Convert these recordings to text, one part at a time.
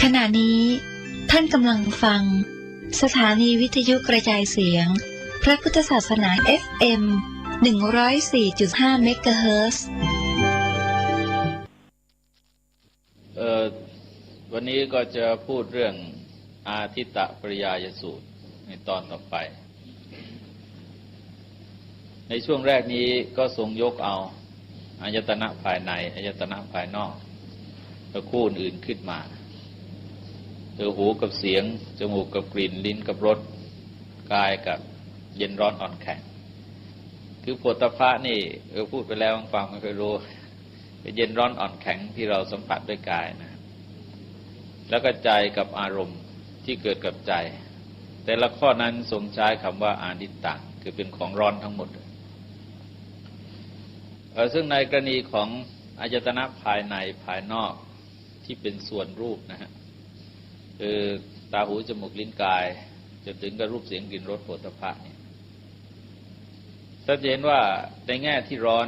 ขณะนี้ท่านกำลังฟังสถานีวิทยุกระจายเสียงพระพุทธศาสนา FM 104.5 เมกะเฮิรตซ์วันนี้ก็จะพูดเรื่องอาทิตตปริยายสูตรในตอนต่อไปในช่วงแรกนี้ก็ทรงยกเอาอายตนะภายในอายตนะภายนอกและคู่อื่นขึ้นมาหูกับเสียงจมูกกับกลิ่นลิ้นกับรสกายกับเย็นร้อนอ่อนแข็งคือโผฏฐัพพะนี่พูดไปแล้วฟังไม่เคยรู้เย็นร้อนอ่อนแข็งที่เราสัมผัสด้วยกายนะแล้วก็ใจกับอารมณ์ที่เกิดกับใจแต่ละข้อนั้นทรงใช้คำว่าอานิตตังคือเป็นของร้อนทั้งหมดซึ่งในกรณีของอายตนะภายในภายนอกที่เป็นส่วนรูปนะฮะคือตาหูจมูกลิ้นกายจนถึงกับรูปเสียงกลิ่นรสโผฏฐัพพะเนี่ยถ้าเห็นว่าในแง่ที่ร้อน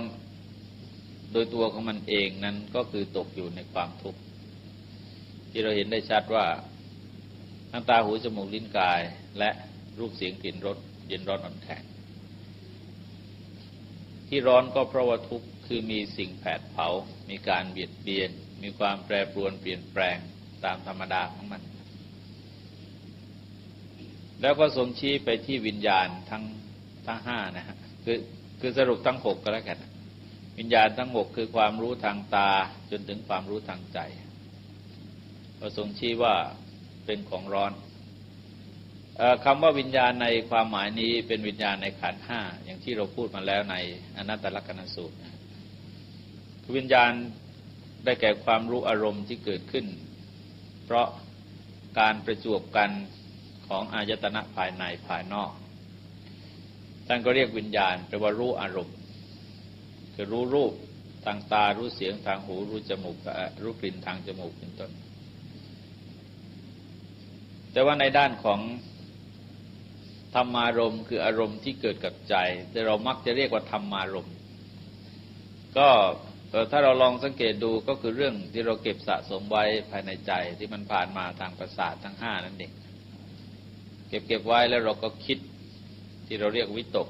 โดยตัวของมันเองนั้นก็คือตกอยู่ในความทุกข์ที่เราเห็นได้ชัดว่าทั้งตาหูจมูกลิ้นกายและรูปเสียงกลิ่นรสเย็นร้อนอ่อนแข็งที่ร้อนก็เพราะว่าทุกข์คือมีสิ่งแผดเผามีการเบียดเบียนมีความแปรปรวนเปลี่ยนแปลงตามธรรมดาของมันแล้วก็ทรงชี้ไปที่วิญญาณทั้งห้านะฮะคือสรุปทั้งหกก็แล้วกันวิญญาณทั้งหกคือความรู้ทางตาจนถึงความรู้ทางใจก็ทรงชี้ว่าเป็นของร้อนคำว่าวิญญาณในความหมายนี้เป็นวิญญาณในขันธ์ห้าอย่างที่เราพูดมาแล้วในอนัตตลักษณสูตรคือวิญญาณได้แก่ความรู้อารมณ์ที่เกิดขึ้นเพราะการประจวบกันของอายตนะภายในภายนอกท่านก็เรียกวิญญาณแปลว่ารู้อารมณ์คือรู้รูปทางตารู้เสียงทางหูรู้จมูกรู้กลิ่นทางจมูกเป็นต้นแต่ว่าในด้านของธรรมารมณ์คืออารมณ์ที่เกิดกับใจแต่เรามักจะเรียกว่าธรรมารมณ์ก็ถ้าเราลองสังเกตดูก็คือเรื่องที่เราเก็บสะสมไว้ภายในใจที่มันผ่านมาทางประสาททั้งห้านั่นเองเก็บไว้แล้วเราก็คิดที่เราเรียกวิตก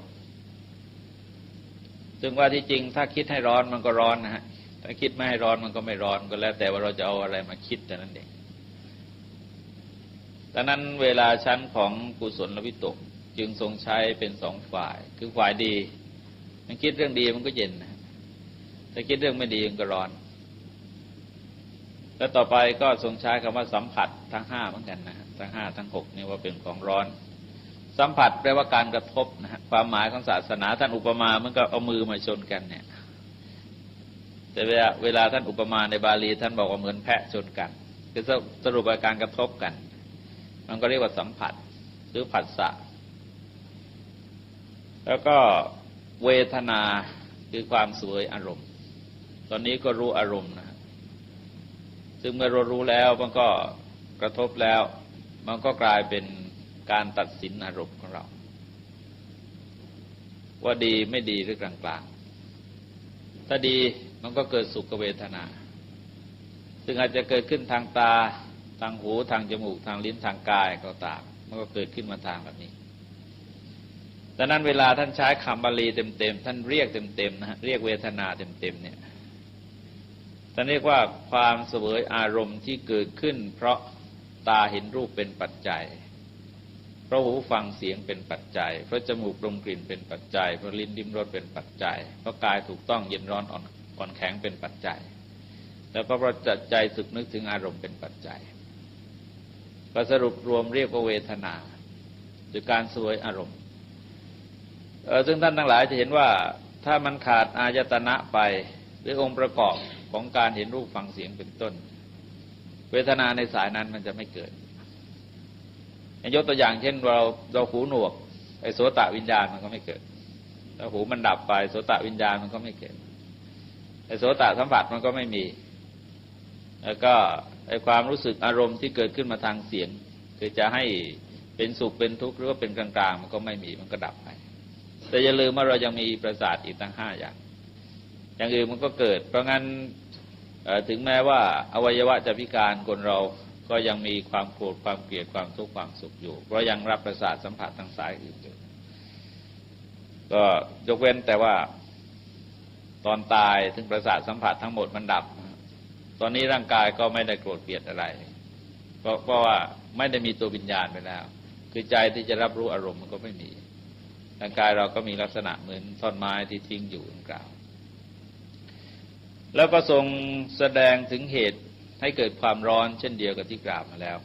ซึ่งว่าที่จริงถ้าคิดให้ร้อนมันก็ร้อนนะฮะถ้าคิดไม่ให้ร้อนมันก็ไม่ร้อนก็แล้วแต่ว่าเราจะเอาอะไรมาคิดแต่นั้นเองดังนั้นเวลาชั้นของกุศลวิตกจึงทรงใช้เป็นสองฝ่ายคือฝ่ายดีมันคิดเรื่องดีมันก็เย็นนะถ้าคิดเรื่องไม่ดีมันก็ร้อนแล้วต่อไปก็ทรงใช้คำว่าสัมผัสทั้งห้าเหมือนกันนะทั้งห้าทั้งหกนี่ว่าเป็นของร้อนสัมผัสแปลว่าการกระทบนะฮะความหมายของศาสนาท่านอุปมาเหมือนกับเอามือมาชนกันเนี่ยแต่เวลาท่านอุปมาในบาลีท่านบอกว่าเหมือนแพะชนกันคือสรุปว่าการกระทบกันมันก็เรียกว่าสัมผัสหรือผัสสะแล้วก็เวทนาคือความเสวยอารมณ์ตอนนี้ก็รู้อารมณ์นะซึ่งเมื่อเรารู้แล้วมันก็กระทบแล้วมันก็กลายเป็นการตัดสินอารมณ์ของเราว่าดีไม่ดีหรือกลางๆถ้าดีมันก็เกิดสุขเวทนาซึ่งอาจจะเกิดขึ้นทางตาทางหูทางจมูกทางลิ้นทางกายก็ตามมันก็เกิดขึ้นมาทางแบบนี้ดังนั้นเวลาท่านใช้คำบาลีเต็มๆท่านเรียกเต็มๆนะฮะเรียกเวทนาเต็มๆเนี่ยท่านเรียกว่าความเสวยอารมณ์ที่เกิดขึ้นเพราะตาเห็นรูปเป็นปัจจัยเพราะหูฟังเสียงเป็นปัจจัยเพราะจมูกดมกลิ่นเป็นปัจจัยเพราะลิ้นลิ้มรสเป็นปัจจัยเพราะกายถูกต้องเย็นร้อนอ่อนแข็งเป็นปัจจัยแล้วก็เพราะใจสึกนึกถึงอารมณ์เป็นปัจจัยก็สรุปรวมเรียกว่าเวทนาหรือการเสวยอารมณ์ซึ่งท่านทั้งหลายจะเห็นว่าถ้ามันขาดอายตนะไปหรือองค์ประกอบของการเห็นรูปฟังเสียงเป็นต้นเวทนาในสายนั้นมันจะไม่เกิดยกตัวอย่างเช่นเราหูหนวกไอ้โสตวิญญาณมันก็ไม่เกิดถ้าหูมันดับไปโสตวิญญาณมันก็ไม่เกิดไอ้โสตสัมผัสมันก็ไม่มีแล้วก็ไอ้ความรู้สึกอารมณ์ที่เกิดขึ้นมาทางเสียงคือจะให้เป็นสุขเป็นทุกข์หรือว่าเป็นกลางๆมันก็ไม่มีมันก็ดับไปแต่อย่าลืมว่าเรายังมีประสาทอีกตั้ง5อย่างอื่นมันก็เกิดเพราะงั้นถึงแม้ว่าอวัยวะจะพิการคนเราก็ ก็ยังมีความโกรธความเกลียดความทุกข์ความสุขอยู่เพราะยังรับประสาทสัมผัสทางสายอื่นอยู่ก็ยกเว้นแต่ว่าตอนตายถึงประสาทสัมผัสทั้งหมดมันดับตอนนี้ร่างกายก็ไม่ได้โกรธเกลียดอะไรเพราะว่าไม่ได้มีตัววิญญาณไปแล้วคือใจที่จะรับรู้อารมณ์มันก็ไม่มีร่างกายเราก็มีลักษณะเหมือนท่อนไม้ที่ทิ้งอยู่ดังกล่าวแล้วก็ทรงแสดงถึงเหตุให้เกิดความร้อนเช่นเดียวกับที่กล่าวมาแล้ว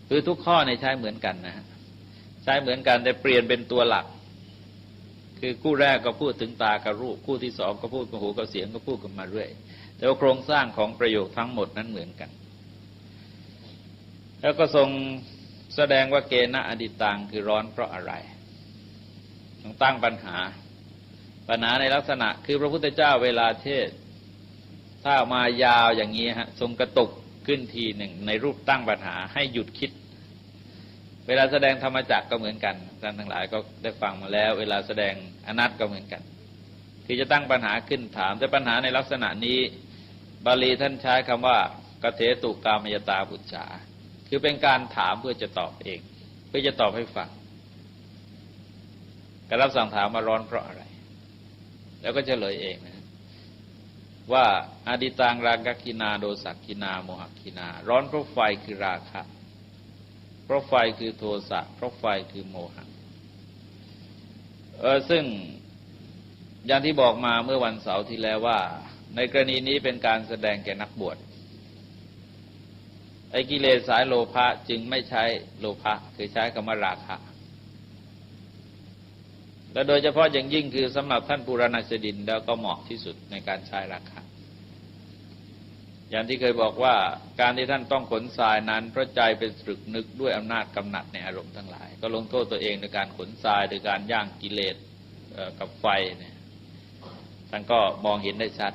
คือทุกข้อในใช้เหมือนกันนะฮะใช้เหมือนกันแต่เปลี่ยนเป็นตัวหลักคือคู่แรกก็พูดถึงตากับรูปคู่ที่สองก็พูดกับหูกับเสียงก็พูดกันมาเรื่อยแต่ว่าโครงสร้างของประโยคทั้งหมดนั้นเหมือนกันแล้วก็ทรงแสดงว่าเกณะอดิตังคือร้อนเพราะอะไรต้องตั้งปัญหาในลักษณะคือพระพุทธเจ้าเวลาเทศถ้ามายาวอย่างนี้ฮะทรงกระตุกขึ้นทีหนึ่งในรูปตั้งปัญหาให้หยุดคิดเวลาแสดงธรรมจักรก็เหมือนกันท่านทั้งหลายก็ได้ฟังมาแล้วเวลาแสดงอนัตก็เหมือนกันคือจะตั้งปัญหาขึ้นถามแต่ปัญหาในลักษณะนี้บาลีท่านใช้คำว่ากเถตุกามยตาปุจฉาคือเป็นการถามเพื่อจะตอบเองเพื่อจะตอบให้ฟังการรับสั่งถามมาร้อนเพราะอะไรแล้วก็เฉลยเองนะว่าอดิตังรากกินาโดสักกินาโมหกินาร้อนเพราะไฟคือราคะเพราะไฟคือโทสะเพราะไฟคือโมหะซึ่งอย่างที่บอกมาเมื่อวันเสาร์ที่แล้วว่าในกรณีนี้เป็นการแสดงแก่นักบวชไอ้กิเลสสายโลภะจึงไม่ใช้โลภะคือใช้คำว่าราคะและโดยเฉพาะอย่างยิ่งคือสำหรับท่านปุราณชดินแล้วก็เหมาะที่สุดในการใช้ราคะอย่างที่เคยบอกว่าการที่ท่านต้องขนทรายนั้นเพราะใจเป็นตรึกนึกด้วยอำนาจกำหนัดในอารมณ์ทั้งหลายก็ลงโทษตัวเองโดยการขนทรายโดยการย่างกิเลสกับไฟเนี่ยท่านก็มองเห็นได้ชัด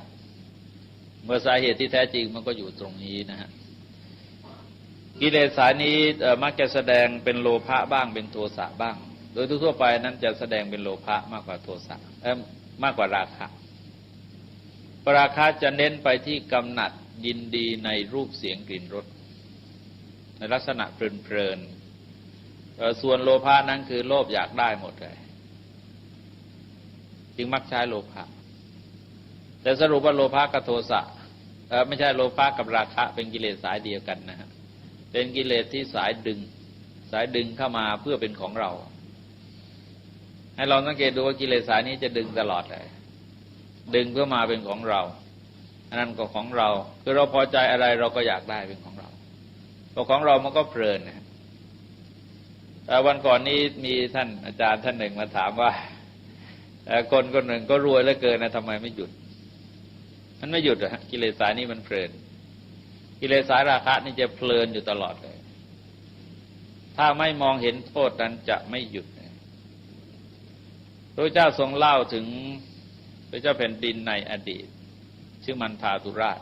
เมื่อสาเหตุที่แท้จริงมันก็อยู่ตรงนี้นะฮะกิเลสสายนี้มักจะแสดงเป็นโลภะบ้างเป็นโทสะบ้างโดยทั่วไปนั้นจะแสดงเป็นโลภะมากกว่าโทสะมากกว่าราคะราคะจะเน้นไปที่กำหนัดยินดีในรูปเสียงกลิ่นรสในลักษณะเพลินส่วนโลภะนั้นคือโลภอยากได้หมดเลยจึงมักใช้โลภะแต่สรุปว่าโลภะกับโทสะไม่ใช่โลภะกับราคะเป็นกิเลสสายเดียวกันนะฮะเป็นกิเลสที่สายดึงเข้ามาเพื่อเป็นของเราให้เราสังเกตดูว่ากิเลสสายนี้จะดึงตลอดเลยดึงเพื่อมาเป็นของเราอันนั้นก็ของเราคือเราพอใจอะไรเราก็อยากได้เป็นของเราพอของเรามันก็เพลินนะแต่วันก่อนนี้มีท่านอาจารย์ท่านหนึ่งมาถามว่าคนคนหนึ่งก็รวยเหลือเกินนะทำไมไม่หยุดมันไม่หยุดอะกิเลสสายนี้มันเพลินกิเลสสายราคะนี่จะเพลินอยู่ตลอดเลยถ้าไม่มองเห็นโทษนั้นจะไม่หยุดพระเจ้าทรงเล่าถึงพระเจ้าแผ่นดินในอดีตชื่อมันทาตุราช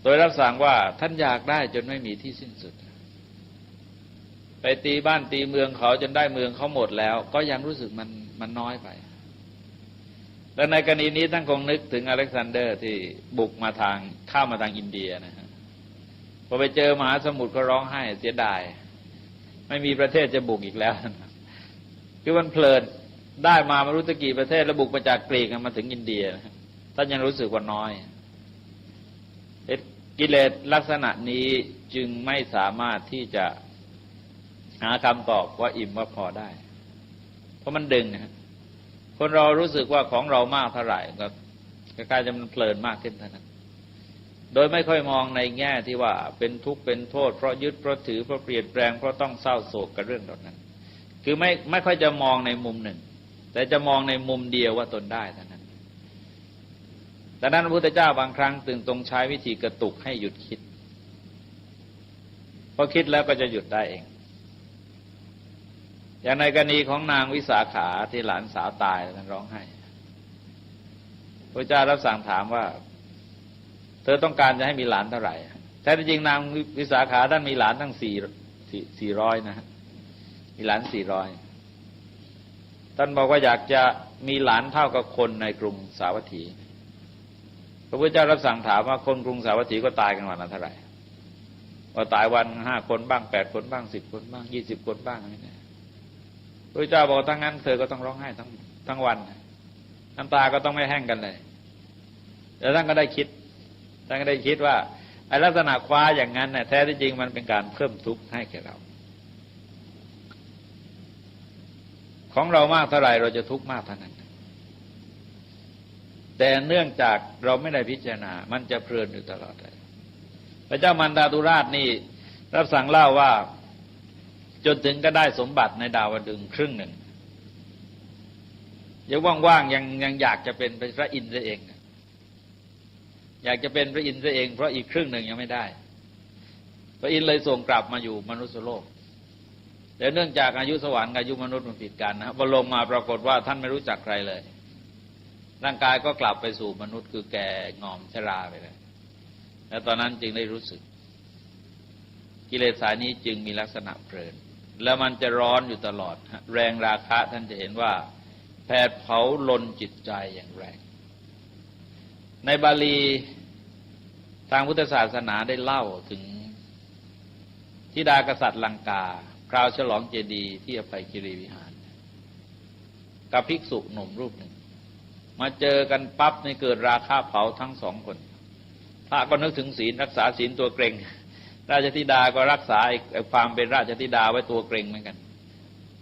โดยรับสั่งว่าท่านอยากได้จนไม่มีที่สิ้นสุดไปตีบ้านตีเมืองเขาจนได้เมืองเขาหมดแล้วก็ยังรู้สึกมันน้อยไปและในกรณีนี้ท่านคงนึกถึงอเล็กซานเดอร์ที่บุกมาเข้ามาทางอินเดียนะฮะพอไปเจอมหาสมุทรก็ร้องไห้เสียดายไม่มีประเทศจะบุกอีกแล้วคือมันเพลินได้มาไม่รู้ตะกี่ประเทศแล้วบุกมาจากกรีกมาถึงอินเดียท่านยังรู้สึกว่าน้อยกิเลสลักษณะนี้จึงไม่สามารถที่จะหาคำตอบว่าอิ่มว่าพอได้เพราะมันดึงคนเรารู้สึกว่าของเรามากเท่าไหร่ก็คล้ายๆจะมันเพลินมากขึ้นเท่านั้นโดยไม่ค่อยมองในแง่ที่ว่าเป็นทุกข์เป็นโทษเพราะยึดเพราะถือเพราะเปลี่ยนแปลงเพราะต้องเศร้าโศกกับเรื่องเหล่านั้นคือไม่ค่อยจะมองในมุมหนึ่งแต่จะมองในมุมเดียวว่าตนได้เท่านั้นดังนั้นพระพุทธเจ้าบางครั้งจึงต้องใช้วิธีกระตุกให้หยุดคิดพอคิดแล้วก็จะหยุดได้เองอย่างในกรณีของนางวิสาขาที่หลานสาวตายท่านร้องไห้พระเจ้ารับสั่งถามว่าเธอต้องการจะให้มีหลานเท่าไหร่แท้จริงนางวิสาขาท่านมีหลานทั้ง400นะฮะมีหลาน400ท่านบอกว่าอยากจะมีหลานเท่ากับคนในกรุงสาวัตถี พระพุทธเจ้ารับสั่งถามว่าคนกรุงสาวัตถีก็ตายกันวันละเท่าไหร่ว่าตายวัน5 คนบ้าง8 คนบ้าง10 คนบ้าง20 คนบ้างอะไรเนี่ยพระพุทธเจ้าบอกทั้งนั้นเธอก็ต้องร้องไห้ทั้งวันน้ำตาก็ต้องไม่แห้งกันเลยแล้วท่านก็ได้คิดว่าไอ้ลักษณะคว้าอย่างนั้นเนี่ยแท้ที่จริงมันเป็นการเพิ่มทุกข์ให้แก่เราของเรามากเท่าไหร่เราจะทุกข์มากเท่านั้นแต่เนื่องจากเราไม่ได้พิจารณามันจะเพลินอยู่ตลอดเลยพระเจ้ามันดาตุราชนี่รับสั่งเล่าว่าจนถึงก็ได้สมบัติในดาวดึงส์ครึ่งหนึ่งยังว่างๆยังอยากจะเป็นพระอินทร์เองอยากจะเป็นพระอินทร์เองเพราะอีกครึ่งหนึ่งยังไม่ได้พระอินทร์เลยส่งกลับมาอยู่มนุษยโลกแต่เนื่องจากอายุสวรรค์กับอายุมนุษย์มันผิดกันนะครับพอลงมาปรากฏว่าท่านไม่รู้จักใครเลยร่างกายก็กลับไปสู่มนุษย์คือแก่งอมชราไปเลยและตอนนั้นจึงได้รู้สึกกิเลสสายนี้จึงมีลักษณะเพลินแล้วมันจะร้อนอยู่ตลอดแรงราคะท่านจะเห็นว่าแผดเผาลนจิตใจอย่างแรงในบาลีทางพุทธศาสนาได้เล่าถึงธิดากษัตริย์ลังกาคราวฉลองเจดีย์ที่อภัยคีรีวิหารกับภิกษุหนุ่มรูปหนึ่งมาเจอกันปั๊บในเกิดราคะเผาทั้งสองคนพระก็นึกถึงศีลรักษาศีลตัวเกรงราชธิดาก็รักษาความเป็นราชธิดาไว้ตัวเกรงเหมือนกัน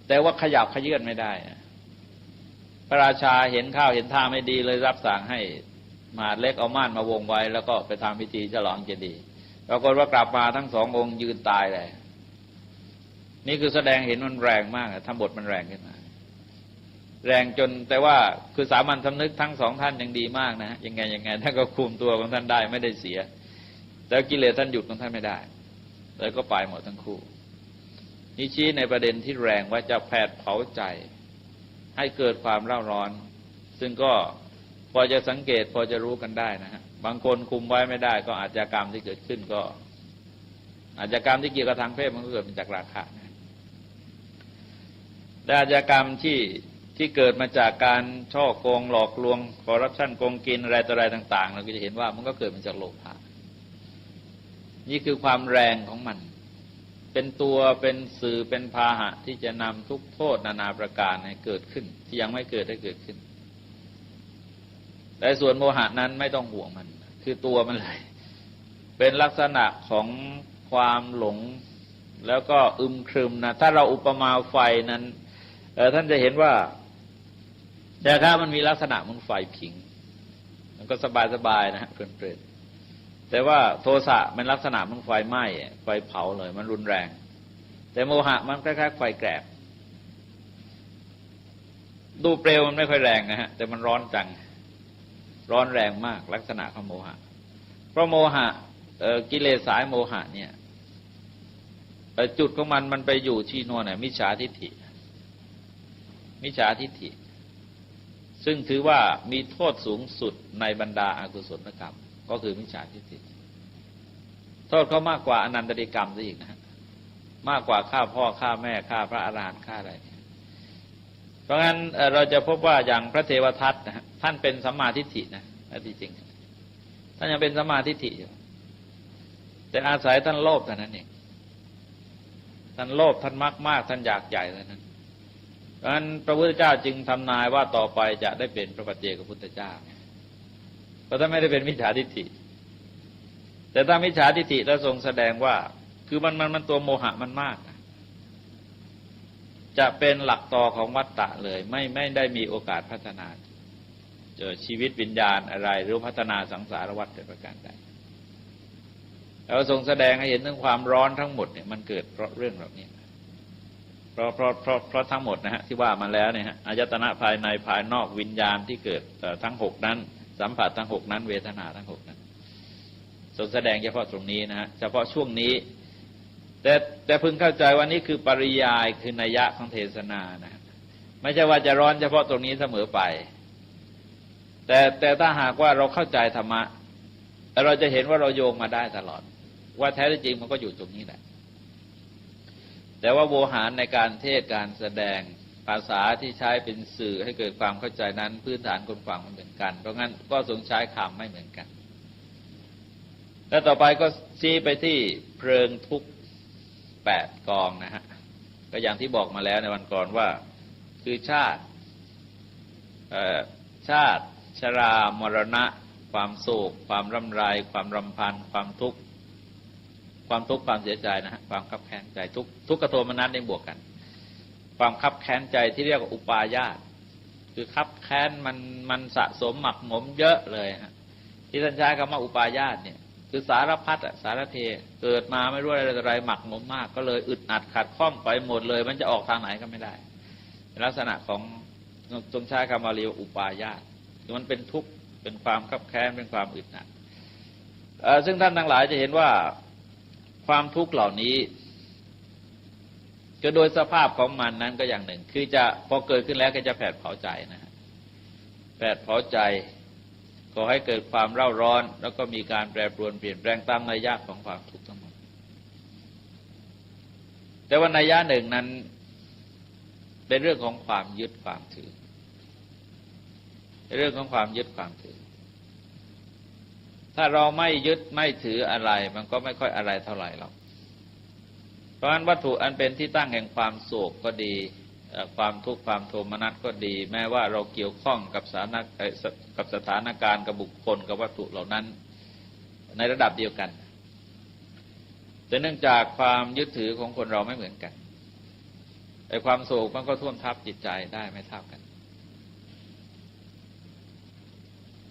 แต่ว่าขยับขยื่นไม่ได้พระราชาเห็นข้าวเห็นท่าไม่ดีเลยรับสั่งให้มหาดเล็กเอาม่านมาวงไว้แล้วก็ไปทำพิธีฉลองเจดีย์ปรากฏว่ากลับมาทั้งสององค์ยืนตายเลยนี่คือแสดงเห็นมันแรงมากทำบทมันแรงขึ้นมาแรงจนแต่ว่าคือสามัญสำนึกทั้งสองท่านยังดีมากนะยังไงท่านก็คุมตัวของท่านได้ไม่ได้เสียแต่กิเลสท่านหยุดของท่านไม่ได้เลยก็ไปหมดทั้งคู่นี่ชี้ในประเด็นที่แรงว่าจะแผดเผาใจให้เกิดความเร่าร้อนซึ่งก็พอจะสังเกตพอจะรู้กันได้นะฮะบางคนคุมไว้ไม่ได้ก็อาชญากรรมที่เกิดขึ้นก็อาชญากรรมที่เกี่ยวกับทางเพศมันก็เกิดมาจากราคะนะแต่อาชญากรรมที่เกิดมาจากการช่อโกงหลอกลวงคอร์รัปชันโกงกินอะไรต่ออะไรต่างๆเราก็จะเห็นว่ามันก็เกิดมาจากโลภะนี่คือความแรงของมันเป็นตัวเป็นสื่อเป็นพาหะที่จะนำทุกโทษนานาประการให้เกิดขึ้นที่ยังไม่เกิดได้เกิดขึ้นแต่ส่วนโมหะนั้นไม่ต้องห่วงมันคือตัวมันเลยเป็นลักษณะของความหลงแล้วก็อึมครึมนะถ้าเราอุปมาไฟนั้นท่านจะเห็นว่าแต่ถ้ามันมีลักษณะเหมือนไฟผิงมันก็สบายๆนะฮะเพลินๆแต่ว่าโทสะมันลักษณะเหมือนไฟไหม้ไฟเผาเลยมันรุนแรงแต่โมหะมันคล้ายๆไฟแกรบดูเปลวมันไม่ค่อยแรงนะฮะแต่มันร้อนจังร้อนแรงมากลักษณะของโมหะเพราะโมหะกิเลสสายโมหะเนี่ยจุดของมันไปอยู่ที่โน่นน่ะมิจฉาทิฏฐิซึ่งถือว่ามีโทษสูงสุดในบรรดาอากุศลกรรมก็คือมิจฉาทิฏฐิโทษเขามากกว่าอนันตริกรรมซะอีกนะฮะมากกว่าฆ่าพ่อฆ่าแม่ฆ่าพระอรหันต์ฆ่าอะไรเพราะงั้นเราจะพบว่าอย่างพระเทวทัตนะฮะท่านเป็นสัมมาทิฏฐินะที่จริงท่านยังเป็นสัมมาทิฏฐิอยู่แต่อาศัยท่านโลภเท่านั้นเองท่านโลภท่านมากท่านอยากใหญ่เท่านั้นเพราะฉะนั้นพระพุทธเจ้าจึงทำนายว่าต่อไปจะได้เป็นพระปัจเจกพุทธเจ้าเพราะท่านไม่ได้เป็นมิจฉาทิฏฐิแต่ถ้ามิจฉาทิฏฐิแล้วทรงแสดงว่าคือมันตัวโมหะมันมากจะเป็นหลักต่อของวัฏฏะเลยไม่ได้มีโอกาสพัฒนาเจอชีวิตวิญญาณอะไรหรือพัฒนาสังสารวัฏโดยประการใดแล้วทรงแสดงให้เห็นถึงความร้อนทั้งหมดเนี่ยมันเกิดเพราะเรื่องเหล่านี้เพราะทั้งหมดนะฮะที่ว่ามาแล้วเนี่ยฮะอายตนะภายในภายนอกวิญญาณที่เกิดทั้ง6นั้นสัมผัสทั้ง6นั้นเวทนาทั้ง6นั้นทรงแสดงเฉพาะตรงนี้นะฮะเฉพาะช่วงนี้แต่พึงเข้าใจว่านี่คือปริยายคือนัยยะของเทศนานะไม่ใช่ว่าจะร้อนเฉพาะตรงนี้เสมอไปแต่ถ้าหากว่าเราเข้าใจธรรมะเราจะเห็นว่าเราโยงมาได้ตลอดว่าแท้จริงมันก็อยู่ตรงนี้แหละแต่ว่าโวหารในการเทศการแสดงภาษาที่ใช้เป็นสื่อให้เกิดความเข้าใจนั้นพื้นฐานคนฟังมันเหมือนกันเพราะงั้นก็ทรงใช้คำไม่เหมือนกัน แล้วต่อไปก็ชี้ไปที่เพลิงทุกข์8 กองนะฮะก็อย่างที่บอกมาแล้วในวันก่อนว่าคือชาติชรามรณะความโศกความร่ำไรความรำพันความทุกข์ความเสียใจนะฮะความคับแค้นใจทุกขโทมนัสได้บวกกันความคับแค้นใจที่เรียกว่าอุปาญาตคือคับแค้นมันสะสมหมักหมมเยอะเลยฮะที่ท่านใช้คำว่าอุปาญาตเนี่ยคือสารพัดสารเพเกิดมาไม่รู้อะไรหมักหมมมากก็เลยอึดอัดขัดข้องไปหมดเลยมันจะออกทางไหนก็ไม่ได้ลักษณะของตรงใช้คำว่าเรียกอุปาญาตคือมันเป็นทุกข์เป็นความคับแค้นเป็นความอึดอัดซึ่งท่านทั้งหลายจะเห็นว่าความทุกข์เหล่านี้ก็โดยสภาพของมันนั้นก็อย่างหนึ่งคือจะพอเกิดขึ้นแล้วก็จะแผดเผาใจนะฮะแผดเผาใจก่อให้เกิดความเร่าร้อนแล้วก็มีการแปรปรวนเปลี่ยนแปลงตามนัยยะของความทุกข์ทั้งหมดแต่ว่านัยยะหนึ่งนั้นเป็นเรื่องของความยึดความถือเรื่องของความยึดความถือถ้าเราไม่ยึดไม่ถืออะไรมันก็ไม่ค่อยอะไรเท่าไหร่หรอกเพราะฉะนั้นวัตถุอันเป็นที่ตั้งแห่งความโศกก็ดีความทุกข์ความโทมนัสก็ดีแม้ว่าเราเกี่ยวข้องกับสถานการณ์กับบุคคลกับวัตถุเหล่านั้นในระดับเดียวกันแต่เนื่องจากความยึดถือของคนเราไม่เหมือนกันไอ้ความโศกมันก็ท่วมทับจิตใจได้ไม่เท่ากัน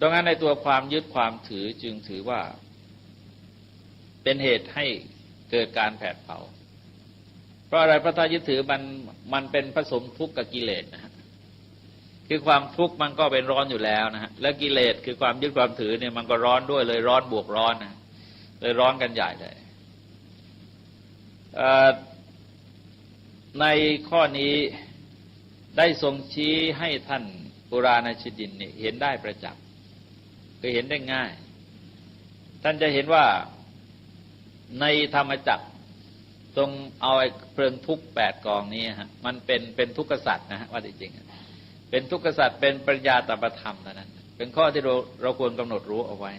ดังนั้นในตัวความยึดความถือจึงถือว่าเป็นเหตุให้เกิดการแผดเผาเพราะอะไรเพราะถ้ายึดถือมันเป็นผสมทุกข์กับกิเลสนะฮะคือความทุกข์มันก็เป็นร้อนอยู่แล้วนะฮะแล้วกิเลสคือความยึดความถือเนี่ยมันก็ร้อนด้วยเลยร้อนบวกร้อนนะเลยร้อนกันใหญ่เลยในข้อนี้ได้ทรงชี้ให้ท่านปุราณชิดินเนี่ยเห็นได้ประจักษ์คือเห็นได้ง่ายท่านจะเห็นว่าในธรรมจักรตรงเอาไอ้เพลิงทุกข์8 กองนี้ฮะมันเป็นทุกขสัตว์นะฮะว่าจริงๆเป็นทุกขสัตว์เป็นปริญญาตปธรรมเท่านั้นเป็นข้อที่เราควรกำหนดรู้เอาไว้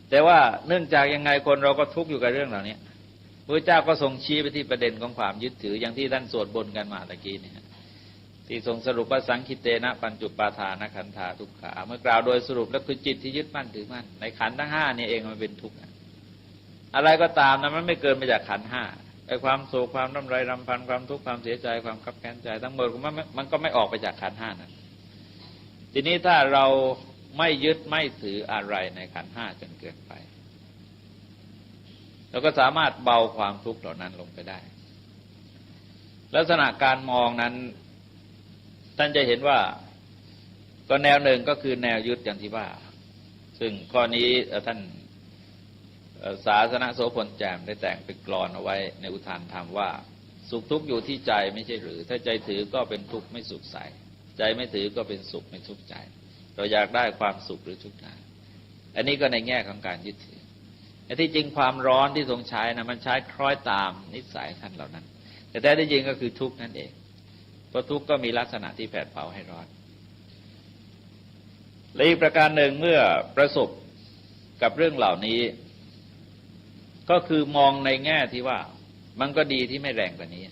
แต่ว่าเนื่องจากยังไงคนเราก็ทุกข์อยู่กับเรื่องเหล่านี้พระเจ้าก็ทรงชี้ไปที่ประเด็นของความยึดถืออย่างที่ท่านสวดบนกันมาตะกี้นี่ที่ทรงสรุปว่าสังคิเตนะปัญจุปาทานขันธาทุกขาเมื่อกล่าวโดยสรุปแล้วคือจิตที่ยึดมั่นถือมั่นในขันธ์ทั้ง5นี่เองมันเป็นทุกข์อะไรก็ตามนะมันไม่เกินมาจากขันธ์5ไอ้ความโศกความร่ำไรรำพันความทุกข์ความเสียใจความคับแค้นใจทั้งหมดมันก็ไม่ออกไปจากขันธ์5นั้นทีนี้ถ้าเราไม่ยึดไม่ถืออะไรในขันธ์5จนเกินไปเราก็สามารถเบาความทุกข์เหล่านั้นลงไปได้ลักษณะการมองนั้นท่านจะเห็นว่าก็แนวหนึ่งก็คือแนวยึดอย่างที่ว่าซึ่งข้อนี้ท่านศาสนโสพลแจ่มได้แต่งเป็นกลอนเอาไว้ในอุทานธรรมว่าสุขทุกข์อยู่ที่ใจไม่ใช่หรือถ้าใจถือก็เป็นทุกข์ไม่สุขใสใจไม่ถือก็เป็นสุขไม่ทุกข์ใจเราอยากได้ความสุขหรือทุกข์ใจอันนี้ก็ในแง่ของการยึดถือแต่ที่จริงความร้อนที่ทรงใช้นะมันใช้คล้อยตามนิสัยท่านเหล่านั้นแต่แท้ที่จริงก็คือทุกข์นั่นเองเพราะทุกข์ก็มีลักษณะที่แผดเผาให้ร้อนและอีกประการหนึ่งเมื่อประสบกับเรื่องเหล่านี้ก็คือมองในแง่ที่ว่ามันก็ดีที่ไม่แรงกว่านี้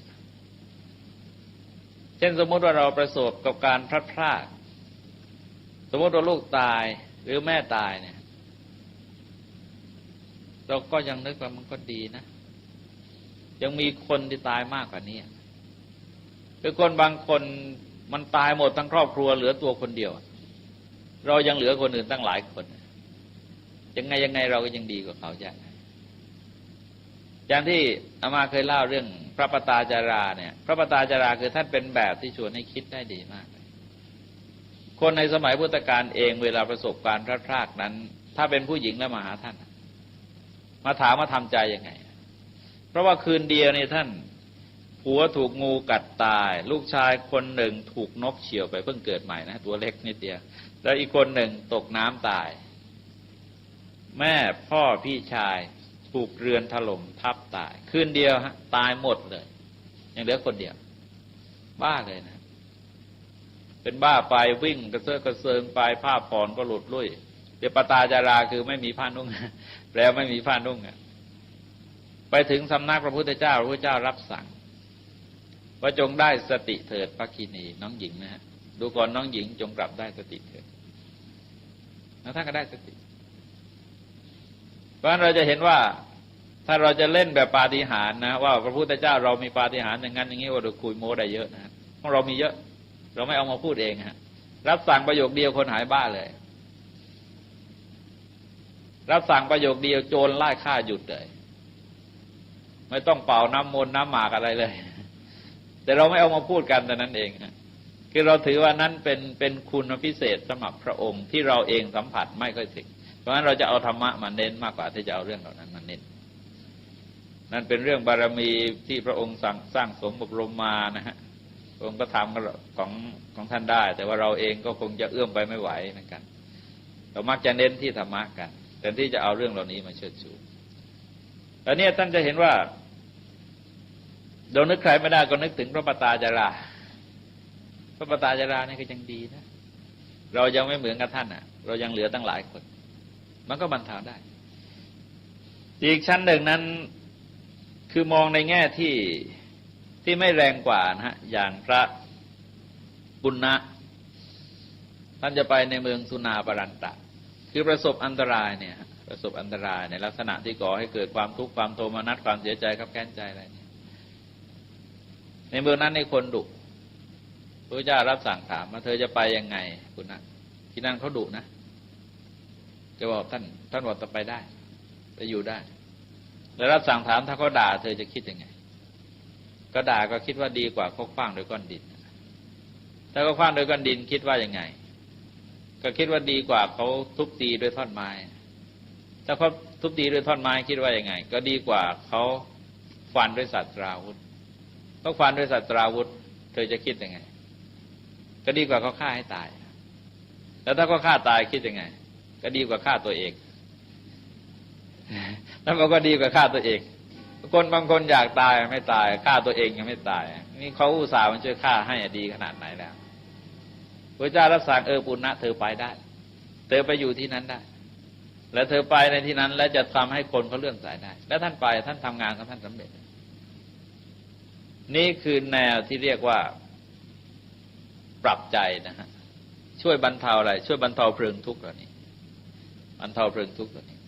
เช่นสมมติว่าเราประสบกับการพลัดพรากสมมติว่าลูกตายหรือแม่ตายเนี่ยเราก็ยังนึกว่ามันก็ดีนะยังมีคนที่ตายมากกว่านี้คือคนบางคนมันตายหมดทั้งครอบครัวเหลือตัวคนเดียวเรายังเหลือคนอื่นตั้งหลายคนยังไงเราก็ยังดีกว่าเขาอย่างที่อามาเคยเล่าเรื่องพระปตาจาราเนี่ยพระปตาจาราคือท่านเป็นแบบที่ชวนให้คิดได้ดีมากคนในสมัยพุทธกาลเองเวลาประสบการณ์พลาดพลาดนั้นถ้าเป็นผู้หญิงแล้วมาหาท่านมาถามว่าทำใจยังไงเพราะว่าคืนเดียวนี่ท่านผัวถูกงูกัดตายลูกชายคนหนึ่งถูกนกเฉี่ยวไปเพิ่งเกิดใหม่นะตัวเล็กนิดเดียวแล้วอีกคนหนึ่งตกน้ำตายแม่พ่อพี่ชายถูกเรือนถล่มทับตายคืนเดียวฮะตายหมดเลยยังเหลือคนเดียวบ้าเลยนะเป็นบ้าไปวิ่งกระเซาะกระเซิงไปผ้าผ่อนก็หลุดลุ่ย เดี๋ยวปตาจาราคือไม่มีผ้านุ่งแปลไม่มีผ้านุ่งไปถึงสำนักพระพุทธเจ้าพระพุทธเจ้ารับสั่งว่าจงได้สติเถิดภักคินีน้องหญิงนะฮะดูก่อนน้องหญิงจงกลับได้สติเถิดแล้วท่านก็ได้สติเพราะฉะนั้นเราจะเห็นว่าถ้าเราจะเล่นแบบปาฏิหาริย์นะว่าพระพุทธเจ้าเรามีปาฏิหาริย์อย่างนั้นอย่างนี้ว่าเราคุยโม้ได้เยอะนะเพราะเรามีเยอะเราไม่เอามาพูดเองฮะรับสั่งประโยคเดียวคนหายบ้าเลยรับสั่งประโยคเดียวโจรไล่ฆ่าหยุดเลยไม่ต้องเป่าน้ำมนต์น้ำหมากอะไรเลยแต่เราไม่เอามาพูดกันแต่นั้นเองคือเราถือว่านั้นเป็นคุณพิเศษสำหรับพระองค์ที่เราเองสัมผัสไม่ค่อยถึงเพราะฉะนั้นเราจะเอาธรรมะมาเน้นมากกว่าที่จะเอาเรื่องเหล่านั้นมาเน้นนั่นเป็นเรื่องบารมีที่พระองค์สร้างสมอบรมมานะฮะพระองค์ก็ทำของท่านได้แต่ว่าเราเองก็คงจะเอื้อมไปไม่ไหวเหมือนกันเรามักจะเน้นที่ธรรมะกันแต่ที่จะเอาเรื่องเหล่านี้มาเชิดชูแต่เนี่ยท่านจะเห็นว่าเรานึกใครไม่ได้ก็นึกถึงพระปตาจาราพระปตาจารานี่ก็ยังดีนะเรายังไม่เหมือนกับท่านเรายังเหลือตั้งหลายคนมันก็บรรเทาได้อีกชั้นหนึ่งนั้นคือมองในแง่ที่ไม่แรงกว่านะฮะอย่างพระปุณณะท่านจะไปในเมืองสุนาปรันตะคือประสบอันตรายเนี่ยประสบอันตรายในลักษณะที่ก่อให้เกิดความทุกข์ความโทมนัสความเสียใจครับแค้นใจอะไรเนี่ยในเมืองนั้นในคนดุพระเจ้ารับสั่งถามว่าเธอจะไปยังไงปุณณะที่นั่นเขาดุนะจะบอกท่านบอกจะไปได้ไปอยู่ได้แล้วรับสั่งถามถ้าเขาด่าเธอจะคิดยังไงก็ด่าก็คิดว่าดีกว่าเขาขว้างโดยก้อนดินถ้าเขาขว้างโดยก้อนดินคิดว่ายังไงก็คิดว่าดีกว่าเขาทุบตีด้วยท่อนไม้ถ้าเขาทุบตีด้วยท่อนไม้คิดว่ายังไงก็ดีกว่าเขาฟันด้วยสัตราวุธเขาฟันด้วยสัตราวุธเธอจะคิดยังไงก็ดีกว่าเขาฆ่าให้ตายแล้วถ้าเขาฆ่าตายคิดยังไงก็ดีกว่าฆ่าตัวเองแล้วมันก็ดีกว่าฆ่าตัวเองคนบางคนอยากตายไม่ตายฆ่าตัวเองยังไม่ตายนี่เขาอุตส่าห์มันช่วยฆ่าให้ดีขนาดไหนแล้วพระเจ้ารับสั่งปุณณะเธอไปได้เธอไปอยู่ที่นั้นได้แล้วเธอไปในที่นั้นแล้วจะทำให้คนเขาเลื่อมใสได้แล้วท่านไปท่านทำงานของท่านสำเร็จนี่คือแนวที่เรียกว่าปรับใจนะฮะช่วยบรรเทาอะไรช่วยบรรเทาเพลิงทุกข์เหล่านี้บรรเทาเพลิงทุกข์เหล่านี้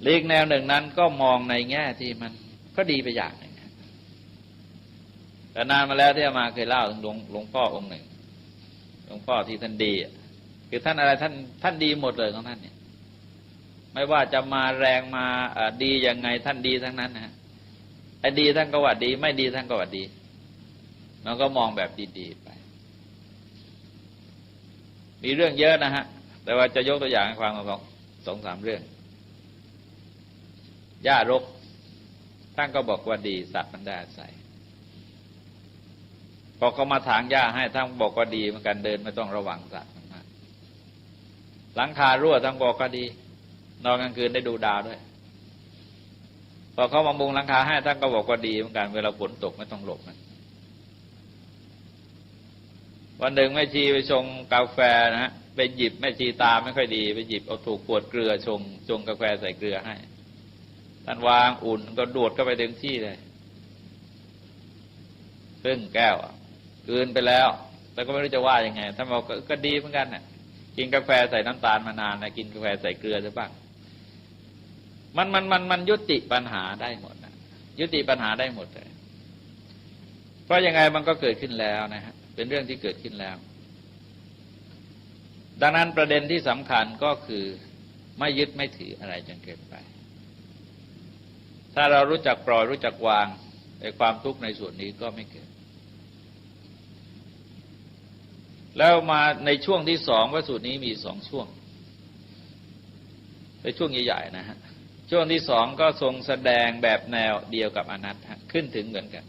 อีกแนวหนึ่งนั้นก็มองในแง่ที่มันก็ดีไปอย่างหนึ่งแต่นานมาแล้วที่อามาเคยเล่าถึงหลวงพ่อองค์หนึ่งหลวงพ่อที่ท่านดีคือท่านอะไรท่านดีหมดเลยของท่านเนี่ยไม่ว่าจะมาแรงมาดียังไงท่านดีทั้งนั้นนะฮะไอ้ดีท่านก็ว่าดีไม่ดีท่านก็ว่าดีมันก็มองแบบดีๆไปมีเรื่องเยอะนะฮะแต่ว่าจะยกตัวอย่างให้ฟังสองสามเรื่องหญ้ารกท่านก็บอกว่าดีสัตว์มันได้อาศัยพอเขามาถางหญ้าให้ท่านบอกว่าดีเหมือนกันเดินไม่ต้องระวังสัตว์มากหลังคารั่วท่านบอกก็ดีนอนกลางคืนได้ดูดาวด้วยพอเขามามุงหลังคาให้ท่านก็บอกว่าดีเหมือนกันเวลาฝนตกไม่ต้องหลบมันวันหนึ่งแม่ชีไปชงกาแฟนะฮะไปหยิบแม่ชีตาไม่ค่อยดีไปหยิบเอาถูกขวดเกลือชงกาแฟใส่เกลือให้ท่านวางอุ่นก็ดูดเข้าไปเต็มที่เลยครึ่งแก้วกลืนไปแล้วแต่ก็ไม่รู้จะว่ายังไงท่านบอกก็ดีเหมือนกันน่ะกินกาแฟใส่น้ำตาลมานานนะกินกาแฟใส่เกลือซะบ้างมันยุติปัญหาได้หมดนะยุติปัญหาได้หมดเลยเพราะยังไงมันก็เกิดขึ้นแล้วนะฮะเป็นเรื่องที่เกิดขึ้นแล้วดังนั้นประเด็นที่สำคัญก็คือไม่ยึดไม่ถืออะไรจนเกินไปถ้าเรารู้จักปล่อยรู้จักวางในความทุกข์ในส่วนนี้ก็ไม่เกิดแล้วมาในช่วงที่สองพระสูตรนี้มีสองช่วงเป็นช่วงใหญ่ๆนะฮะช่วงที่สองก็ทรงแสดงแบบแนวเดียวกับอนัตถะขึ้นถึงเหมือนกัน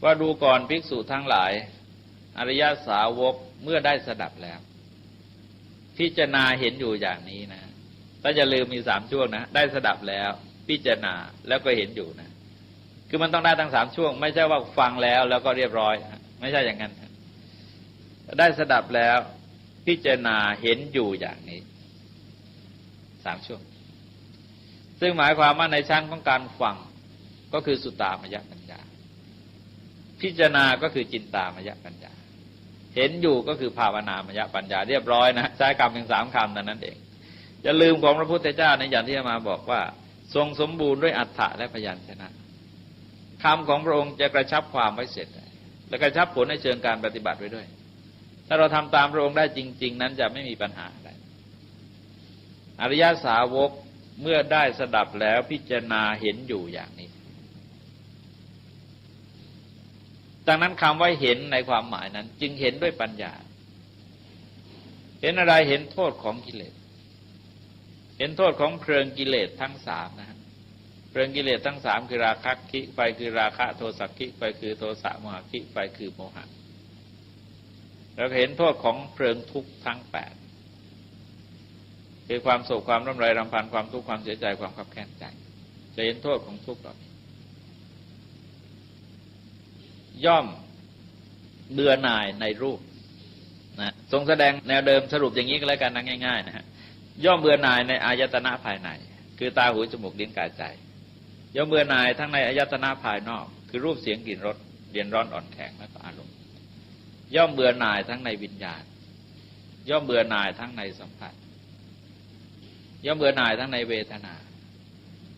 ว่าดูก่อนภิกษุทั้งหลายอริยสาวกเมื่อได้สดับแล้วพิจารณาเห็นอยู่อย่างนี้นะถ้าจะลืมมีสามช่วงนะได้สดับแล้วพิจารณาแล้วก็เห็นอยู่นะคือมันต้องได้ทั้งสามช่วงไม่ใช่ว่าฟังแล้วก็เรียบร้อยไม่ใช่อย่างนั้นได้สดับแล้ว พิจารณาเห็นอยู่อย่างนี้3 ช่วงซึ่งหมายความว่าในชั้นของการฟังก็คือสุตตามยปัญญาพิจารณาก็คือจินตามยปัญญาเห็นอยู่ก็คือภาวนามยปัญญาเรียบร้อยนะใช้คำเพียง3 คำนั้นเองอย่าลืมของพระพุทธเจ้าในอย่างที่มาบอกว่าทรงสมบูรณ์ด้วยอัฏฐะและพยัญชนะคำของพระองค์จะกระชับความไว้เสร็จและกระชับผลในเชิงการปฏิบัติไว้ด้วยถ้าเราทำตามพระองค์ได้จริงๆนั้นจะไม่มีปัญหาอะไรอริยสาวกเมื่อได้สดับแล้วพิจารณาเห็นอยู่อย่างนี้ดังนั้นคำว่าเห็นในความหมายนั้นจึงเห็นด้วยปัญญาเห็นอะไรเห็นโทษของกิเลสเห็นโทษของเพลิงกิเลสทั้ง3นะฮะเพลิงกิเลสทั้ง3คือราคะคิไฟคือราคะโทสะคิไฟคือโทสะโมหะคิไฟคือโมหะแล้วเห็นโทษของเพลิงทุกข์ทั้ง8คือความโศกความร่ำไรรำพันความทุกข์ความเสียใจความขับแค้นใจจะเห็นโทษของทุกข์เหล่านี้ย่อมเบื่อหน่ายในรูปนะทรงแสดงแนวเดิมสรุปอย่างนี้ก็แล้วกันนะง่ายๆนะฮะย่อมเบื่อหน่ายในอายตนะภายในคือตาหูจมูกลิ้นกายใจย่อมเบื่อหน่ายทั้งในอายตนะภายนอกคือรูปเสียงกลิ่นรสเย็นร้อนอ่อนแข็งและอารมณ์ย่อมเบื่อหน่ายทั้งในวิญญาณย่อมเบื่อหน่ายทั้งในสัมผัสย่อมเบื่อหน่ายทั้งในเวทนา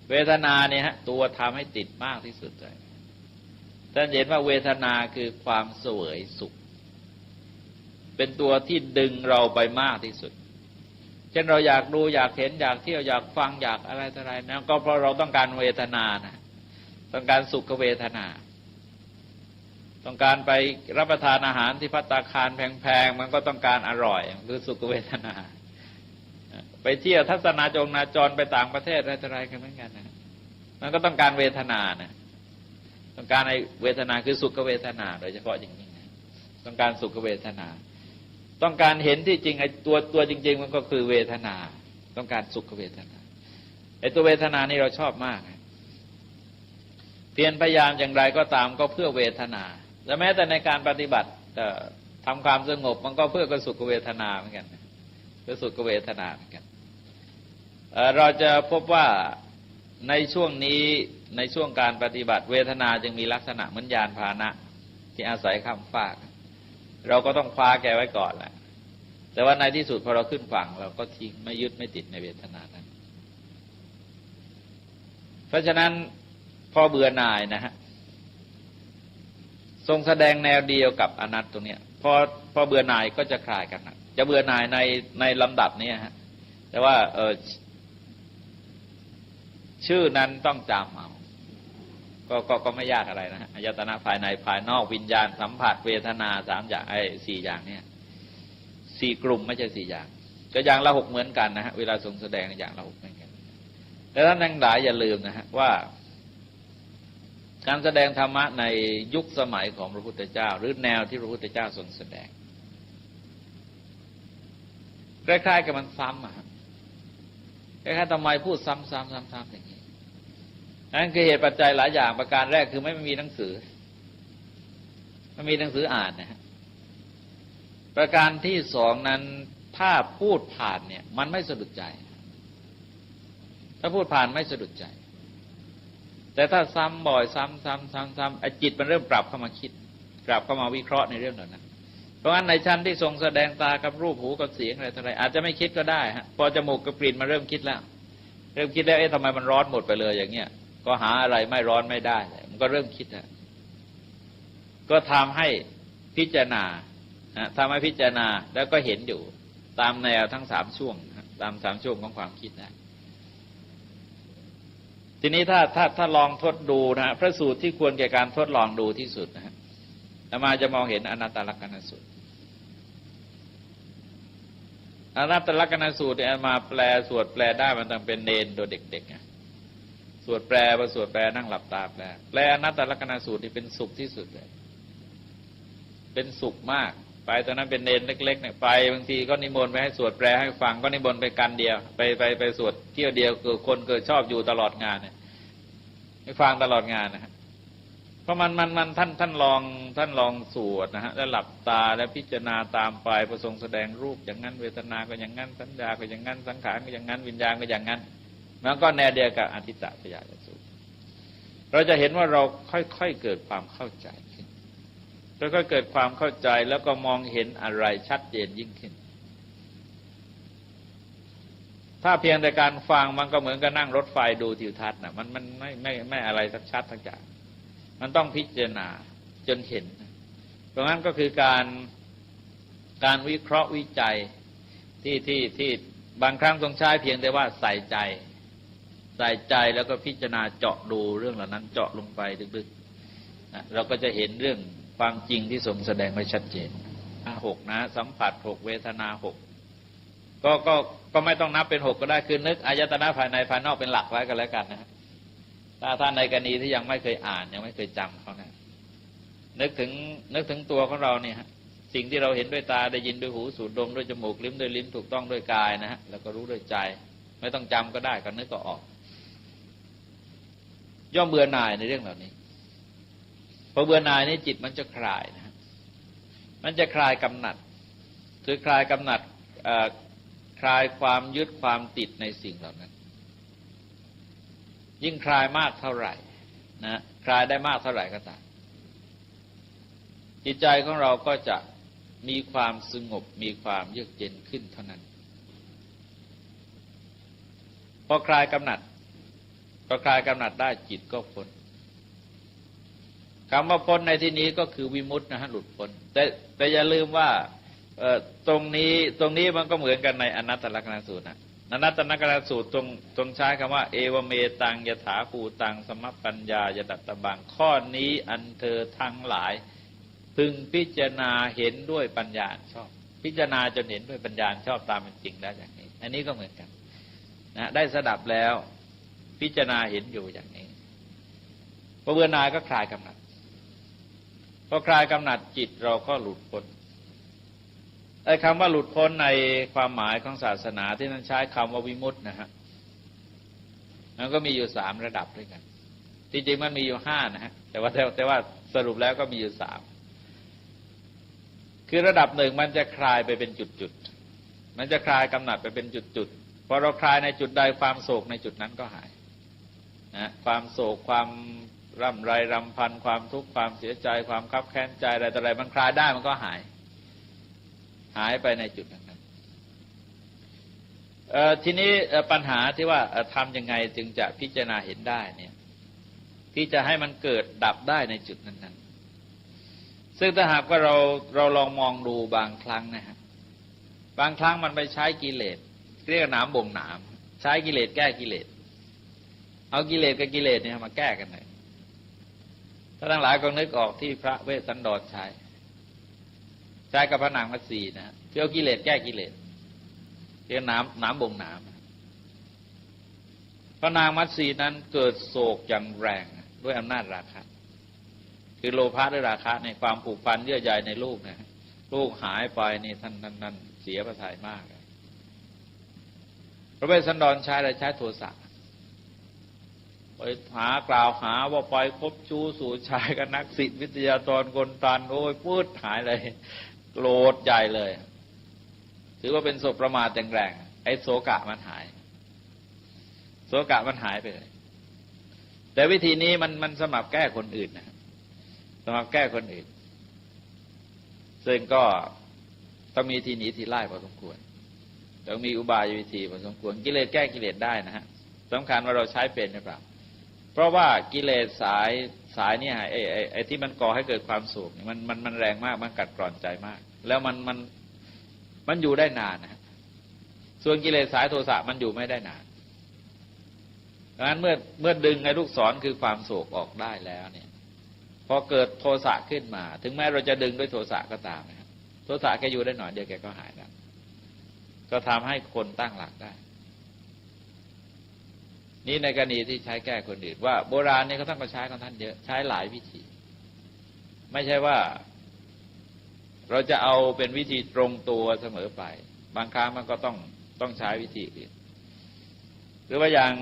เวทนาเนี่ยฮะตัวทำให้ติดมากที่สุดเลยท่านเห็นว่าเวทนาคือความเสวยสุขเป็นตัวที่ดึงเราไปมากที่สุดเช่นเราอยากดูอยากเห็นอยากเที่ยวอยากฟังอยากอะไรต่ออะไรนะก็เพราะเราต้องการเวทนานะต้องการสุขเวทนาต้องการไปรับประทานอาหารที่ภัตตาคารแพงๆมันก็ต้องการอร่อยคือสุขเวทนาไปเที่ยวทัศนาจรไปต่างประเทศอะไรต่ออะไรกันเหมือนกันนะมันก็ต้องการเวทนานะต้องการในเวทนาคือสุขเวทนาโดยเฉพาะอย่างยิ่งต้องการสุขเวทนาต้องการเห็นที่จริงไอ้ตัวจริงๆมันก็คือเวทนาต้องการสุขเวทนาไอ้ตัวเวทนานี่เราชอบมากเพียรพยายามอย่างไรก็ตามก็เพื่อเวทนาและแม้แต่ในการปฏิบัติทำความสงบมันก็เพื่อสุขเวทนาเหมือนกันเพื่อสุขเวทนาเหมือนกันเราจะพบว่าในช่วงนี้ในช่วงการปฏิบัติเวทนาจึงมีลักษณะเหมือนยานพาหนะที่อาศัยข้ามฟากเราก็ต้องคว้าแกไว้ก่อนแหละแต่ว่าในที่สุดพอเราขึ้นฝั่งเราก็ทิ้งไม่ยึดไม่ติดในเวทนานั้นเพราะฉะนั้นพอเบื่อหน่ายนะฮะทรงแสดงแนวเดียวกับอนัตตรงเนี้ยพอเบื่อหน่ายก็จะคลายกันนะจะเบื่อหน่ายในลำดับนี้ฮะแต่ว่าชื่อนั้นต้องจำเอาก็ไม่ยากอะไรนะฮะอายตนะภายในภายนอกวิญญาณสัมผัสเวทนา3อย่าง4อย่างเนี่ย4กลุ่มไม่ใช่4อย่างก็อย่างละ6เหมือนกันนะฮะเวลาทรงแสดงอย่างละ6เหมือนกันแต่ท่านทั้งหลายอย่าลืมนะฮะว่าการแสดงธรรมะในยุคสมัยของพระพุทธเจ้าหรือแนวที่พระพุทธเจ้าทรงแสดงคล้ายๆกับมันซ้ำอะคล้ายๆทำไมพูดซ้ำๆอย่างนี้นั่นคือเหตุปัจจัยหลายอย่างประการแรกคือไม่มีหนังสือไม่มีหนังสืออ่านนะฮะประการที่2นั้นถ้าพูดผ่านเนี่ยมันไม่สะดุดใจถ้าพูดผ่านไม่สะดุดใจแต่ถ้าซ้ำบ่อยซ้ำไอ้จิตมันเริ่มปรับเข้ามาคิดกลับเข้ามาวิเคราะห์ในเรื่องเหล่านั้นเพราะงั้นในชั้นที่ทรงแสดงตากับรูปหูกับเสียงอะไรต่ออะไรอาจจะไม่คิดก็ได้ฮะพอจมูกกับกลิ่นมาเริ่มคิดแล้วทำไมมันร้อนหมดไปเลยอย่างเงี้ยก็หาอะไรไม่ร้อนไม่ได้มันก็เริ่มคิดแล้วก็ทำให้พิจารณาทำให้พิจารณาแล้วก็เห็นอยู่ตามแนวทั้ง3ช่วงตาม3ช่วงของความคิดนะทีนี้ถ้าลองทดดูนะพระสูตรที่ควรแก่การทดลองดูที่สุดนะฮะอามาจะมองเห็นอนัตตลักษณสูตรอนัตตลักษณสูตรเนี่ยมาแปลสวดแปลได้มันต้องเป็นเนรโดยเด็กๆไงสวดแปลพอสวดแปลนั่งหลับตาแปลอนัตตลักษณสูตรนี่เป็นสุขที่สุดเลยเป็นสุขมากไปตอนนั้นเป็นเนรเล็กๆเนี่ยไปบางทีก็นิมนต์ไปให้สวดแปลให้ฟังก็นิมนต์ไปกันเดียวไปสวดเที่ยวเดียวคือคนเกิดชอบอยู่ตลอดงานเนี่ยให้ฟังตลอดงานนะฮะ เพราะมันท่านลองสวดนะฮะแล้วหลับตาแล้วพิจารณาตามไปพระทรงแสดงรูปอย่างนั้นเวทนาก็อย่างนั้นสัญญาก็อย่างนั้นสังขารก็อย่างนั้นวิญญาณก็อย่างนั้นมันก็แนวเดียวกับอธิตตปยายสูตรเราจะเห็นว่าเราค่อยๆเกิดความเข้าใจขึ้นค่อยๆเกิดความเข้าใจแล้วก็มองเห็นอะไรชัดเจนยิ่งขึ้นถ้าเพียงแต่การฟังมันก็เหมือนกับนั่งรถไฟดูทิวทัศน์นะมันไม่อะไรสักชัดทั้งอย่างมันต้องพิจารณาจนเห็นเพราะงั้นก็คือการวิเคราะห์วิจัยที่บางครั้งต้องใช้เพียงแต่ว่าใส่ใจแล้วก็พิจารณาเจาะดูเรื่องเหล่านั้นเจาะลงไปลึกๆเราก็จะเห็นเรื่องความจริงที่ทรงแสดงไว้ชัดเจน6นะสัมผัส6เวทนา6ก็ไม่ต้องนับเป็น6ก็ได้คือนึกอายตนะภายในภายนอกเป็นหลักไว้กันแล้วกันนะถ้าท่านในกรณีที่ยังไม่เคยอ่านยังไม่เคยจำเขานะนึกถึงตัวของเราเนี่ยฮะสิ่งที่เราเห็นด้วยตาได้ยินด้วยหูสูดดมด้วยจมูกลิ้มด้วยลิ้นถูกต้องด้วยกายนะฮะแล้วก็รู้ด้วยใจไม่ต้องจำก็ได้ก็นึกก็ออกย่อมเบื่อหน่ายในเรื่องเหล่านี้พอเบื่อหน่ายนี่จิตมันจะคลายนะฮะมันจะคลายกำหนัดคือคลายกำหนัดคลายความยึดความติดในสิ่งเหล่านั้นยิ่งคลายมากเท่าไหร่นะคลายได้มากเท่าไหร่ก็ตามจิตใจของเราก็จะมีความสงบมีความเยือกเย็นขึ้นเท่านั้นพอคลายกำหนัดได้จิตก็พ้นคำว่าพ้นในที่นี้ก็คือวิมุตตินะฮะหลุดพ้นแต่อย่าลืมว่าตรงนี้มันก็เหมือนกันในอนัตตลักษณสูตรนะอนัตตลักษณสูตรตรงใช้คำว่าเอวเมตังยถาภูตังสมัปปัญญายดัตตบังข้อนี้อันเธอทั้งหลายพึงพิจารณาเห็นด้วยปัญญาชอบพิจารณาจนเห็นด้วยปัญญาชอบตามเป็นจริงได้อย่างนี้อันนี้ก็เหมือนกันนะได้สดับแล้วพิจารณาเห็นอยู่อย่างนี้พอเบื่อหน่ายก็คลายกำหนัดพอคลายกำหนัดจิตเราก็หลุดพ้นไอ้คำว่าหลุดพ้นในความหมายของศาสนาที่นั้นใช้คำว่าวิมุตตินะฮะมันก็มีอยู่3ระดับด้วยกันจริงๆมันมีอยู่5นะฮะแต่ว่าสรุปแล้วก็มีอยู่3คือระดับหนึ่งมันจะคลายไปเป็นจุดๆมันจะคลายกำหนัดไปเป็นจุดๆพอเราคลายในจุดใดความโศกในจุดนั้นก็หายนะความโศกความร่ำไรรำพันความทุกข์ความเสียใจความคับแค้นใจอะไรต่ออะไรมันคลายได้มันก็หายไปในจุดนั้นทีนี้ปัญหาที่ว่าทำยังไงจึงจะพิจารณาเห็นได้เนี่ยที่จะให้มันเกิดดับได้ในจุดนั้นซึ่งถ้าหากว่าเราลองมองดูบางครั้งนะฮะบางครั้งมันไปใช้กิเลสเรียกหนามบ่งหนามใช้กิเลสแก้กิเลสเอากิเลสกับกิเลสเนี่ยมาแก้กันหน่อยถ้าทั้งหลายก็นึกออกที่พระเวสสันดรใช้กับพระนางมัตสีนะเพื่อกิเลสแก้กิเลสเรียกหนามบ่งหนามพระนางมัตสีนั้นเกิดโศกอย่างแรงด้วยอำนาจราคะคือโลภะด้วยราคะในความผูกพันเยื่อใยในลูกนะลูกหายไปนี่ท่านเสียพระทัยมากพระเวสสันดรใช้อะไรใช้โทสะไปกล่าวหาว่าไปคบชู้สู่ชายกับนักศิษย์วิทยาธรคนตันโอ้ยพูดหายเลยโกรธใหญ่เลยถือว่าเป็นโสประมาทแรงๆไอ้โสกะมันหายโสกะมันหายไปเลยแต่วิธีนี้มันสำหรับแก้คนอื่นนะสำหรับแก้คนอื่นซึ่งก็ต้องมีทีหนีทีไล่พอสมควรต้องมีอุบายวิธีพอสมควรกิเลสแก้กิเลสได้นะฮะสำคัญว่าเราใช้เป็นหรือเปล่าเพราะว่ากิเลสสายเนี่ยไอ้ที่มันก่อให้เกิดความสุขมันแรงมากมันกัดกร่อนใจมากแล้วมันอยู่ได้นานนะส่วนกิเลสสายโทสะมันอยู่ไม่ได้นานดังนั้นเมื่อดึงไอ้ลูกศรคือความโศกออกได้แล้วเนี่ยพอเกิดโทสะขึ้นมาถึงแม้เราจะดึงด้วยโทสะก็ตามนะครับโทสะแกอยู่ได้หน่อยเดียวแกก็หายแล้วก็ทำให้คนตั้งหลักได้นี่ในกรณีที่ใช้แก้คนอื่นว่าโบราณเนี่ยเขาท่านก็ใช้ของท่านเยอะใช้หลายวิธีไม่ใช่ว่าเราจะเอาเป็นวิธีตรงตัวเสมอไปบางครั้งมันก็ต้องใช้วิธีอื่นหรือว่าอย่าง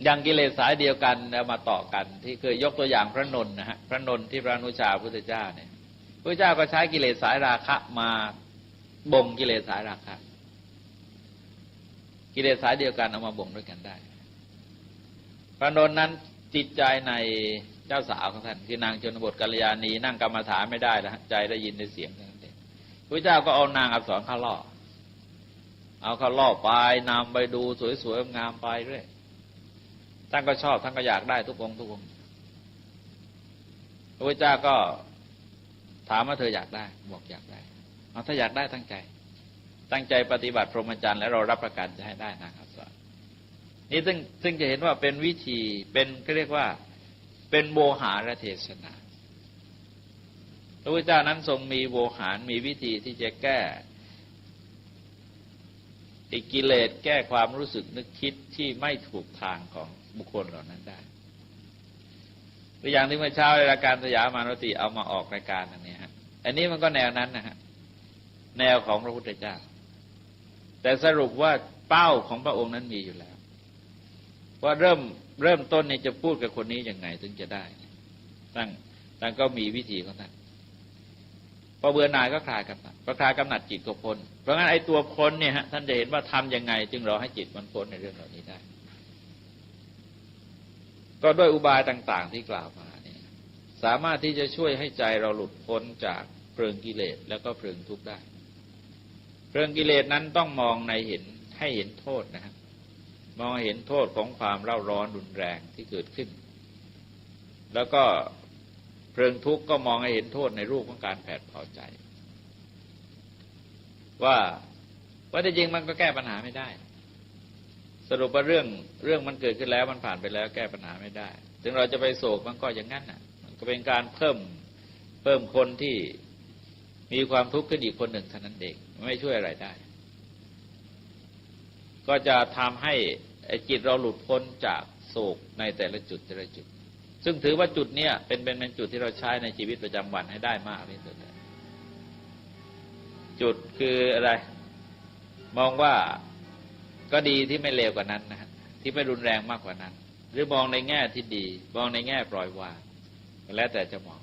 อย่างกิเลสสายเดียวกันแล้วมาต่อกันที่เคยยกตัวอย่างพระนนท์นะฮะพระนนท์ที่พระอนุชาพุทธเจ้าเนี่ยพระเจ้าก็ใช้กิเลสสายราคะมาบ่งกิเลสสายราคะกิเลสสายเดียวกันเอามาบ่งด้วยกันได้พระนนท์นั้นจิตใจในเจ้าสาวของท่านคือนางชนบทกัลยาณีนั่งกรรมฐานไม่ได้แล้วใจได้ยินได้เสียงนั่นเองพระเจ้าก็เอานางอักษรเข้าล่อเอาเข้าล่อไปนำไปดูสวยๆงามไปเรื่อยท่านก็ชอบท่านก็อยากได้ทุกองค์พระพุทธเจ้าก็ถามว่าเธออยากได้บอกอยากได้เอาถ้าอยากได้ตั้งใจปฏิบัติพรหมจรรย์แล้วเรารับประกันจะให้ได้นะครับนี่ซึ่งจะเห็นว่าเป็นวิธีเป็นก็เรียกว่าเป็นโวหารเทศนาพระพุทธเจ้านั้นทรงมีโวหารมีวิธีที่จะแก้กิเลสแก้ความรู้สึกนึกคิดที่ไม่ถูกทางของบุคคลเหล่านั้นได้ตัวอย่างที่เมื่อเช้าในรายการสยามมานติเอามาออกรายการอันนี้ฮะอันนี้มันก็แนวนั้นนะฮะแนวของพระพุทธเจ้าแต่สรุปว่าเป้าของพระองค์นั้นมีอยู่แล้วว่าเริ่มต้นนี่จะพูดกับคนนี้ยังไงถึงจะได้ตั้งก็มีวิธีของท่านพอเบื่อหน่ายก็คลายกำหนัดพอคลายกำหนัดจิตก็พ้นเพราะงั้นไอ้ตัวพ้นเนี่ยฮะท่านจะเห็นว่าทำยังไงจึงรอให้จิตมันพ้นในเรื่องเหล่านี้ได้ก็ด้วยอุบายต่างๆที่กล่าวมาเนี่ยสามารถที่จะช่วยให้ใจเราหลุดพ้นจากเพลิงกิเลสแล้วก็เพลิงทุกข์ได้เพลิงกิเลสนั้นต้องมองให้เห็นโทษนะฮะมองเห็นโทษของความเร่าร้อนรุนแรงที่เกิดขึ้นแล้วก็เพลิงทุกข์ก็มองให้เห็นโทษในรูปของการแผดเผาใจว่าแต่จริงมันก็แก้ปัญหาไม่ได้สรุปว่าเรื่องมันเกิดขึ้นแล้วมันผ่านไปแล้วแก้ปัญหาไม่ได้ถึงเราจะไปโศกมันก็อย่างนั้นน่ะมันก็เป็นการเพิ่มคนที่มีความทุกข์ขึ้นอีกคนหนึ่งเท่านั้นเองไม่ช่วยอะไรได้ก็จะทำให้จิตเราหลุดพ้นจากโศกในแต่ละจุดซึ่งถือว่าจุดเนี้ยเป็นจุดที่เราใช้ในชีวิตประจำวันให้ได้มากที่สุดจุดคืออะไรมองว่าก็ดีที่ไม่เลวกว่านั้นนะฮะที่ไม่รุนแรงมากกว่านั้นหรือมองในแง่ที่ดีมองในแง่ปล่อยวางแล้วแต่จะมอง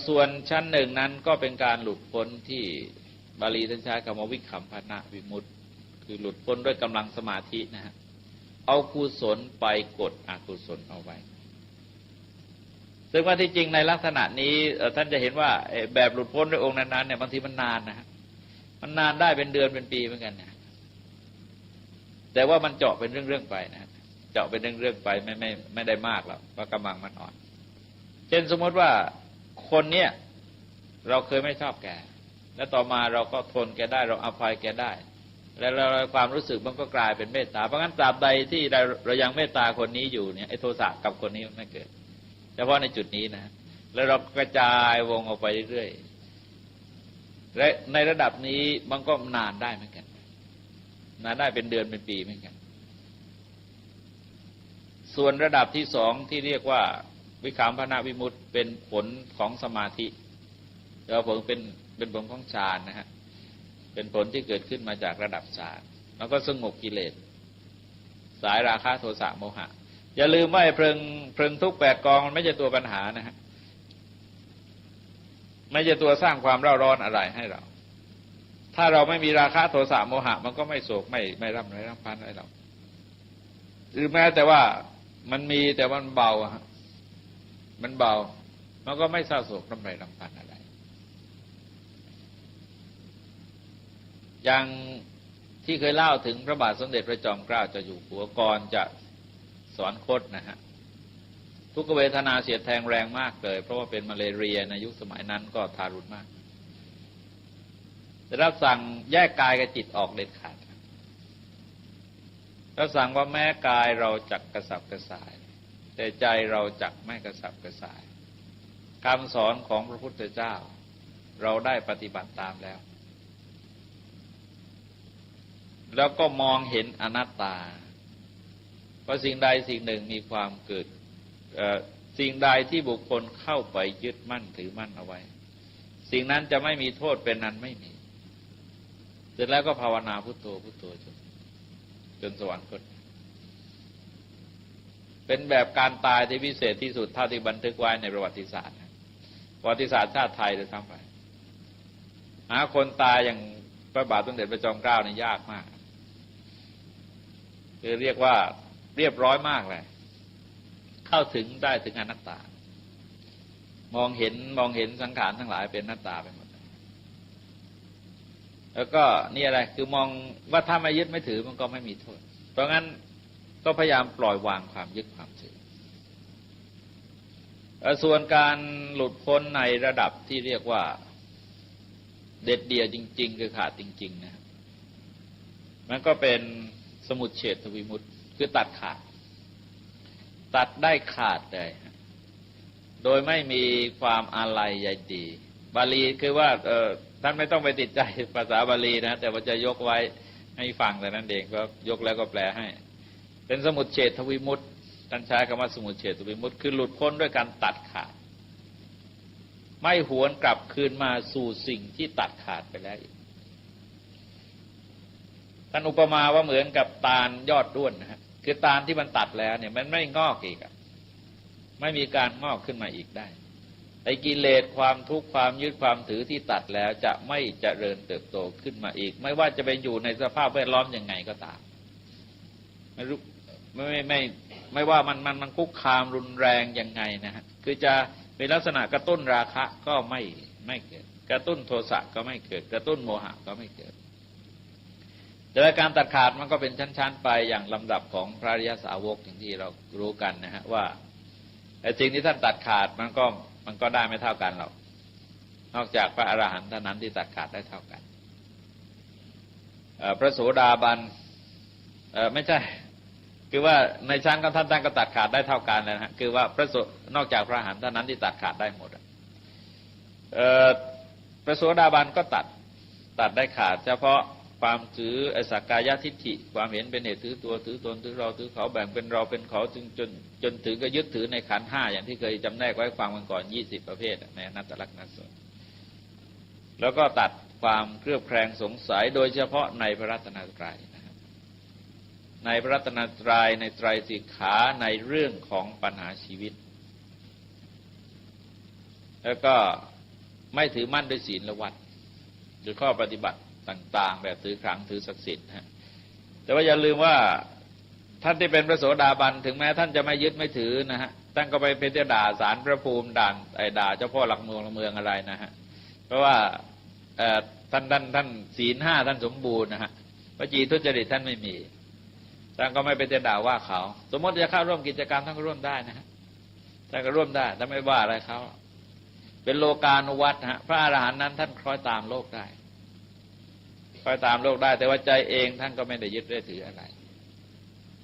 ส่วนชั้นหนึ่งนั้นก็เป็นการหลุดพ้นที่บาลีท่านใช้คำว่าวิคัมภนะวิมุตติคือหลุดพ้นด้วยกำลังสมาธินะฮะเอากุศลไปกดอกุศลเอาไว้ซึ่งว่าที่จริงในลักษณะนี้ท่านจะเห็นว่าแบบหลุดพ้นด้วยองค์นั้นๆเนี่ยบางทีมันนานนะฮะมันนานได้เป็นเดือนเป็นปีเหมือนกันนะแต่ว่ามันเจาะเป็นเรื่องๆไปนะเจาะเป็นเรื่องๆไปไม่ได้มากหรอกเพราะกำลังมันอ่อนเช่นสมมติว่าคนเนี้ยเราเคยไม่ชอบแกแล้วต่อมาเราก็ทนแกได้เราอภัยแกได้แล้วความรู้สึกมันก็กลายเป็นเมตตาเพราะงั้นตราบใดที่เรายังเมตตาคนนี้อยู่เนี่ยไอ้โทสะกับคนนี้มันไม่เกิดเฉพาะในจุดนี้นะแล้วเรากระจายวงออกไปเรื่อยๆและในระดับนี้มันก็นานได้เหมือนกันนานได้เป็นเดือนเป็นปีเหมือนกันส่วนระดับที่สองที่เรียกว่าวิคัมภนะวิมุตติเป็นผลของสมาธิแล้วผลเป็นผลของฌานนะฮะเป็นผลที่เกิดขึ้นมาจากระดับฌานแล้วก็สงบกิเลสสายราคะโทสะโมหะอย่าลืมว่าเพลิงทุกข์8กองมันไม่ใช่ตัวปัญหานะฮะไม่ใช่ตัวสร้างความเร่าร้อนอะไรให้เราถ้าเราไม่มีราคะโทสะโมหะมันก็ไม่โศกไม่ร่ำไรร่ำพันอะไรเราหรือแม้แต่ว่ามันมีแต่มันเบาฮะมันเบามันก็ไม่เศร้าโศกร่ำไรร่ำพันอะไรอย่างที่เคยเล่าถึงพระบาทสมเด็จพระจอมเกล้าเจ้าอยู่หัวก่อนจะสอนคตนะฮะทุกขเวทนาเสียดแทงแรงมากเลยเพราะว่าเป็นมาเลเรียในยุคสมัยนั้นก็ทารุณมากได้รับสั่งแยกกายกับจิตออกเด็ดขาดรับสั่งว่าแม้กายเราจักกระสับกระส่ายแต่ใจเราจักไม่กระสับกระส่ายคำสอนของพระพุทธเจ้าเราได้ปฏิบัติตามแล้วก็มองเห็นอนัตตาเพราะสิ่งใดสิ่งหนึ่งมีความเกิดสิ่งใดที่บุคคลเข้าไปยึดมั่นถือมั่นเอาไว้สิ่งนั้นจะไม่มีโทษเป็นนั้นไม่มีเสร็จแล้วก็ภาวนาพุทโธพุทโธจนสวรรคต เป็นแบบการตายที่พิเศษที่สุดเท่าที่บันทึกไว้ในประวัติศาสตร์ประวัติศาสตร์ชาติไทยเลยทั้งไปหาคนตายอย่างพระบาทสมเด็จพระจอมเกล้านี่ยากมากคือเรียกว่าเรียบร้อยมากเลยเข้าถึงได้ถึงอนัตตามองเห็นสังขารทั้งหลายเป็นอนัตตาไปหมดแล้วก็นี่อะไรคือมองว่าถ้าไม่ยึดไม่ถือมันก็ไม่มีโทษเพราะงั้นก็พยายามปล่อยวางความยึดความถือส่วนการหลุดพ้นในระดับที่เรียกว่าเด็ดเดี่ยวจริงๆคือขาดจริงๆนะมันก็เป็นสมุจเฉทวิมุตติคือตัดขาดตัดได้ขาดเลยโดยไม่มีความอาลัยใยดีบาลีคือว่าท่านไม่ต้องไปติดใจภาษาบาลีนะแต่ว่าจะยกไว้ให้ฟังแต่นั้นเองก็ยกแล้วก็แปลให้เป็นสมุจเฉทวิมุตติท่านใช้คำว่าสมุจเฉทวิมุตติคือหลุดพ้นด้วยการตัดขาดไม่หวนกลับคืนมาสู่สิ่งที่ตัดขาดไปแล้วอีกท่านอุปมาว่าเหมือนกับตาลยอดด้วนนะฮะคือตาลที่มันตัดแล้วเนี่ยมันไม่งอกอีกไม่มีการงอกขึ้นมาอีกได้ไอ้กิเลสความทุกข์ความยึดความถือที่ตัดแล้วจะไม่เจริญเติบโตขึ้นมาอีกไม่ว่าจะไปอยู่ในสภาพแวดล้อมยังไงก็ตามไม่รู้ไม่ว่ามันคุกคามรุนแรงยังไงนะฮะคือจะเป็นลักษณะกระตุ้นราคะก็ไม่เกิดกระตุ้นโทสะก็ไม่เกิดกระตุ้นโมหะก็ไม่เกิดแต่การตัดขาดมันก็เป็นชั้นๆไปอย่างลำดับของพระอริยสาวกอย่างที่เรารู้กันนะฮะว่าไอ้สิ่งที่ท่านตัดขาดมันก็ได้ไม่เท่ากันหรอกนอกจากพระอรหันต์เท่านั้นที่ตัดขาดได้เท่ากันพระโสดาบันไม่ใช่คือว่าในชั้นของท่านก็ตัดขาดได้เท่ากันนะฮะคือว่านอกจากพระอรหันต์เท่านั้นที่ตัดขาดได้หมดพระโสดาบันก็ตัดได้ขาดเฉพาะความถือสักกายทิฏฐิความเห็นเป็นเหตุถือตัวถือตนถือเราถือเขาแบ่งเป็นเราเป็นเขาจนถึงก็ยึดถือในขันธ์ห้าอย่างที่เคยจำแนกไว้ฟังกันก่อน20ประเภทในอนัตตลักษณสูตรแล้วก็ตัดความเครือบแคลงสงสัยโดยเฉพาะในพระรัตนตรัยนะครับในพระรัตนตรัยในไตรสิกขาในเรื่องของปัญหาชีวิตแล้วก็ไม่ถือมั่นด้วยศีลและวัดหรือข้อปฏิบัติต่างๆแบบถือครั้งถือศักดิ์สิทธิ์นะแต่ว่าอย่าลืมว่าท่านที่เป็นพระโสดาบันถึงแม้ท่านจะไม่ยึดไม่ถือนะฮะท่านก็ไปเป็นด่าศาลพระภูมิด่าเจ้าพ่อหลักเมืองอะไรนะฮะเพราะว่าท่านศีล5ท่านสมบูรณ์นะฮะวจีทุจริตท่านไม่มีท่านก็ไม่ไปด่าว่าเขาสมมติจะเข้าร่วมกิจกรรมท่านก็ร่วมได้นะฮะท่านก็ร่วมได้ท่านไม่ว่าอะไรเขาเป็นโลกานุวัตฮะพระอรหันต์นั้นท่านคล้อยตามโลกได้คอยตามโลกได้แต่ว่าใจเองท่านก็ไม่ได้ยึดได้ถืออะไร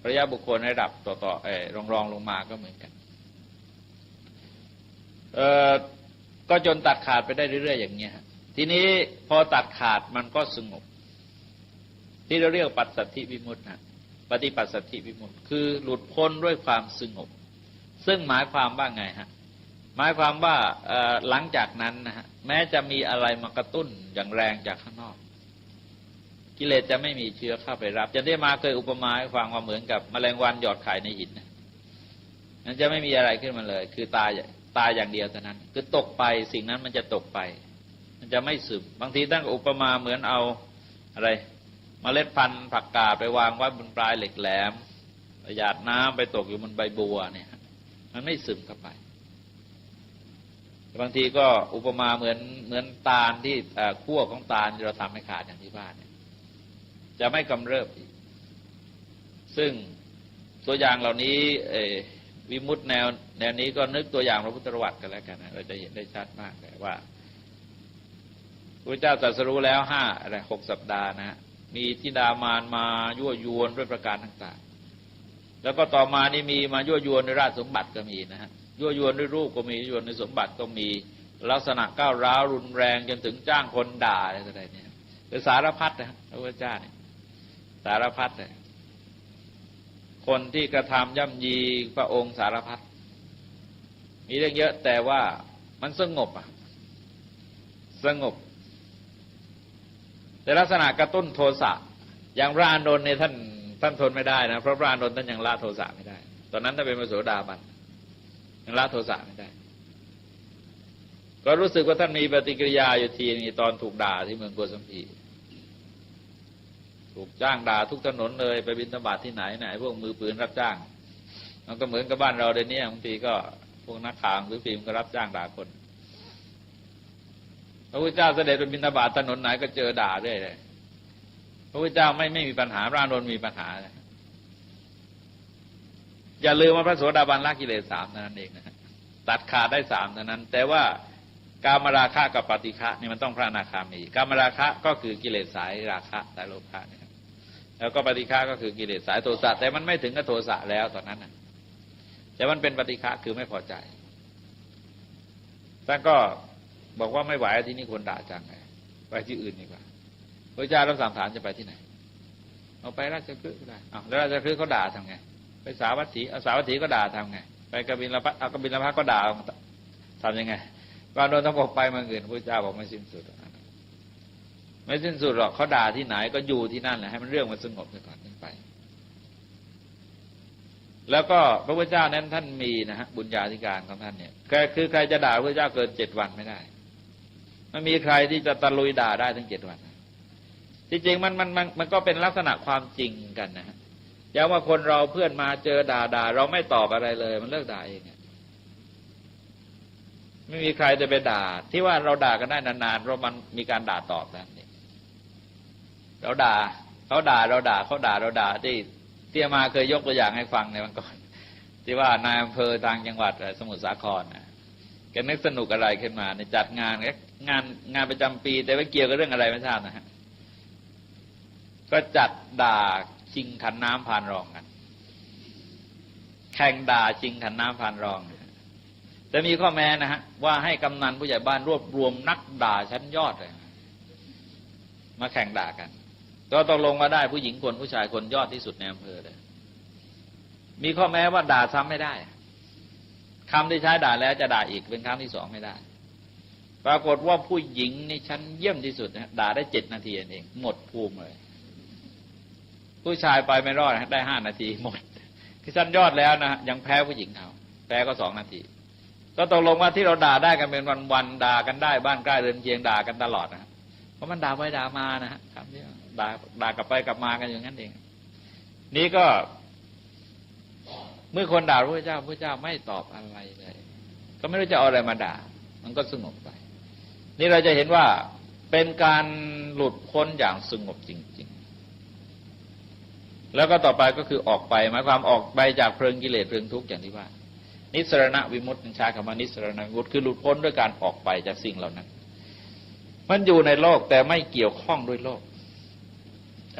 พระยาบุคคลในระดับต่อรองลงมาก็เหมือนกันก็จนตัดขาดไปได้เรื่อยๆอย่างเงี้ยทีนี้พอตัดขาดมันก็สงบที่เราเรียกปัสสัทธิวิมุตตินะปฏิปัสสัทธิวิมุตติคือหลุดพ้นด้วยความสงบซึ่งหมายความว่าไงฮะหมายความว่าหลังจากนั้นนะฮะแม้จะมีอะไรมากระตุ้นอย่างแรงจากข้างนอกกิเลสจะไม่มีเชื้อเข้าไปรับจะได้มาเคยอุปมาให้ฟังว่าเหมือนกับแมลงวันหยอดไข่ในหินมันจะไม่มีอะไรขึ้นมาเลยคือตายอย่างเดียวเท่านั้นคือตกไปสิ่งนั้นมันจะตกไปมันจะไม่ซึมบางทีตั้งอุปมาเหมือนเอาอะไรเมล็ดพันธุ์ผักกาดไปวางไว้บนปลายเหล็กแหลมหยาดน้ำไปตกอยู่บนใบบัวเนี่ยมันไม่ซึมเข้าไปบางทีก็อุปมาเหมือนตาลที่ขั้วของตาลที่เราทำให้ขาดอย่างที่บ้านเนี่ยจะไม่กำเริบอีกซึ่งตัวอย่างเหล่านี้วิมุตติแนวนี้ก็นึกตัวอย่างพระพุทธประวัติกันแล้วกันนะเราจะเห็นได้ชัดมากเลยว่าพระเจ้าตรัสรู้แล้ว6 สัปดาห์นะฮะมีธิดามารมายั่วยวนด้วยประการต่างๆแล้วก็ต่อมานี่มีมายั่วยวนในราชสมบัติก็มีนะฮะยั่วยวนด้วยรูปก็มียั่วยวนในสมบัติก็มีลักษณะก้าวร้าวรุนแรงจนถึงจ้างคนด่าอะไรต่างๆเนี่ยคือสารพัดนะพระพุทธเจ้าเนี่ยสารพัดเลยคนที่กระทำย่ำยีพระองค์สารพัดมีเรื่องเยอะแต่ว่ามันสงบสงบแต่ลักษณะกระตุ้นโทสะอย่างพระอานนท์เนี่ยท่านทนไม่ได้นะเพราะพระอานนท์ท่านยังละโทสะไม่ได้ ตอนนั้นถ้าเป็นพระโสดาบันยังละโทสะไม่ได้ก็รู้สึกว่าท่านมีปฏิกิริยาอยู่ทีนี้ตอนถูกด่าที่เมืองโกสัมพีถูกจ้างด่าทุกถนนเลยไปบิณฑบาตที่ไหนพวกมือปืนรับจ้างมันก็เหมือนกับบ้านเราเดี๋ยวนี้บางทีก็พวกนักข่าวหรือฟิล์มก็รับจ้างด่าคนพระพุทธเจ้าเสด็จไปบิณฑบาตถนนไหนก็เจอด่าเรื่อยเลยพระพุทธเจ้าไม่มีปัญหาพระอานนท์มีปัญหาเลยอย่าลืมว่าพระโสดาบันละกิเลส3เท่านั้นเองนะตัดขาดได้3เท่านั้นแต่ว่ากามราคะกับปฏิฆะนี่มันต้องพระอนาคามีกามราคะก็คือกิเลสสายราคะสายโลภะเนี่ยแล้วก็ปฏิฆะก็คือกิเลสสายโทสะแต่มันไม่ถึงกับโทสะแล้วตอนนั้นนะแต่มันเป็นปฏิฆะคือไม่พอใจท่านก็บอกว่าไม่ไหวที่นี่คนด่าจังไงไปที่อื่นดีกว่าพระเจ้ารับสั่งฐานจะไปที่ไหนเอาไปราชคฤห์ก็ได้แล้วราชคฤห์เขาด่าทำไงไปสาวัตถีสาวัตถีก็ด่าทำไงไปกบิลพัสกบิลพัสก็ด่าทำยังไงก็โดนทั้งบอกไปเมืองอื่นพระเจ้าบอกไม่สิ้นสุดไม่สิ้นสุดหรอกเขาด่าที่ไหนก็อยู่ที่นั่นแหละให้มันเรื่องมันสงบไปก่อนขึ้นไปแล้วก็พระพุทธเจ้านั้นท่านมีนะฮะบุญญาธิการของท่านเนี่ยคือใครจะด่าพระเจ้าเกิน7 วันไม่ได้ไม่มีใครที่จะตะลุยด่าได้ถึง7 วันที่จริงมันก็เป็นลักษณะความจริงกันนะฮะอย่างว่าคนเราเพื่อนมาเจอด่าเราไม่ตอบอะไรเลยมันเลิกด่าเองไม่มีใครจะไปด่าที่ว่าเราด่ากันได้นานๆเพราะมันมีการด่าตอบนั่นเองเราด่าเขาด่าเราด่าเขาด่าเราด่าที่มาเคยยกตัวอย่างให้ฟังในวันก่อนที่ว่านายอำเภอทางจังหวัดสมุทรสาครนะแกนึกสนุกอะไรขึ้นมาในจัดงานประจำปีแต่ไม่เกี่ยวกับเรื่องอะไรไม่ทราบนะฮะก็จัดด่าชิงขันน้ำพานรองกันแข่งด่าชิงขันน้ำพานรองแต่มีข้อแม้นะฮะว่าให้กำนันผู้ใหญ่บ้านรวบรวมนักด่าชั้นยอดเลยมาแข่งด่ากันก็ต้องลงมาได้ผู้หญิงคนผู้ชายคนยอดที่สุดในอำเภอเลยมีข้อแม้ว่าด่าซ้ำไม่ได้คำที่ใช้ด่าแล้วจะด่าอีกเป็นครั้งที่2ไม่ได้ปรากฏว่าผู้หญิงนี่ชั้นเยี่ยมที่สุดนะด่าได้7 นาทีเองหมดภูมิเลยผู้ชายไปไม่รอดได้5 นาทีหมดคือชั้นยอดแล้วนะยังแพ้ผู้หญิงเขาแพ้ก็2 นาทีก็ตกลงว่าที่เราด่าได้กันเป็นวันๆด่ากันได้บ้านใกล้เรือนเคียงด่ากันตลอดนะเพราะมันด่าไปด่ามานะฮะครับที่ด่ากลับไปกลับมากันอย่างนั้นเองนี่ก็เมื่อคนด่าพระเจ้าไม่ตอบอะไรเลยก็ไม่รู้จะเอาอะไรมาด่ามันก็สงบไปนี่เราจะเห็นว่าเป็นการหลุดพ้นอย่างสงบจริงๆแล้วก็ต่อไปก็คือออกไปหมายความออกไปจากเพลิงกิเลสเพลิงทุกข์อย่างที่ว่านิสรณวิมุตติใช้คำว่านิสรณวิมุตติคือหลุดพ้นด้วยการออกไปจากสิ่งเหล่านั้นมันอยู่ในโลกแต่ไม่เกี่ยวข้องด้วยโลก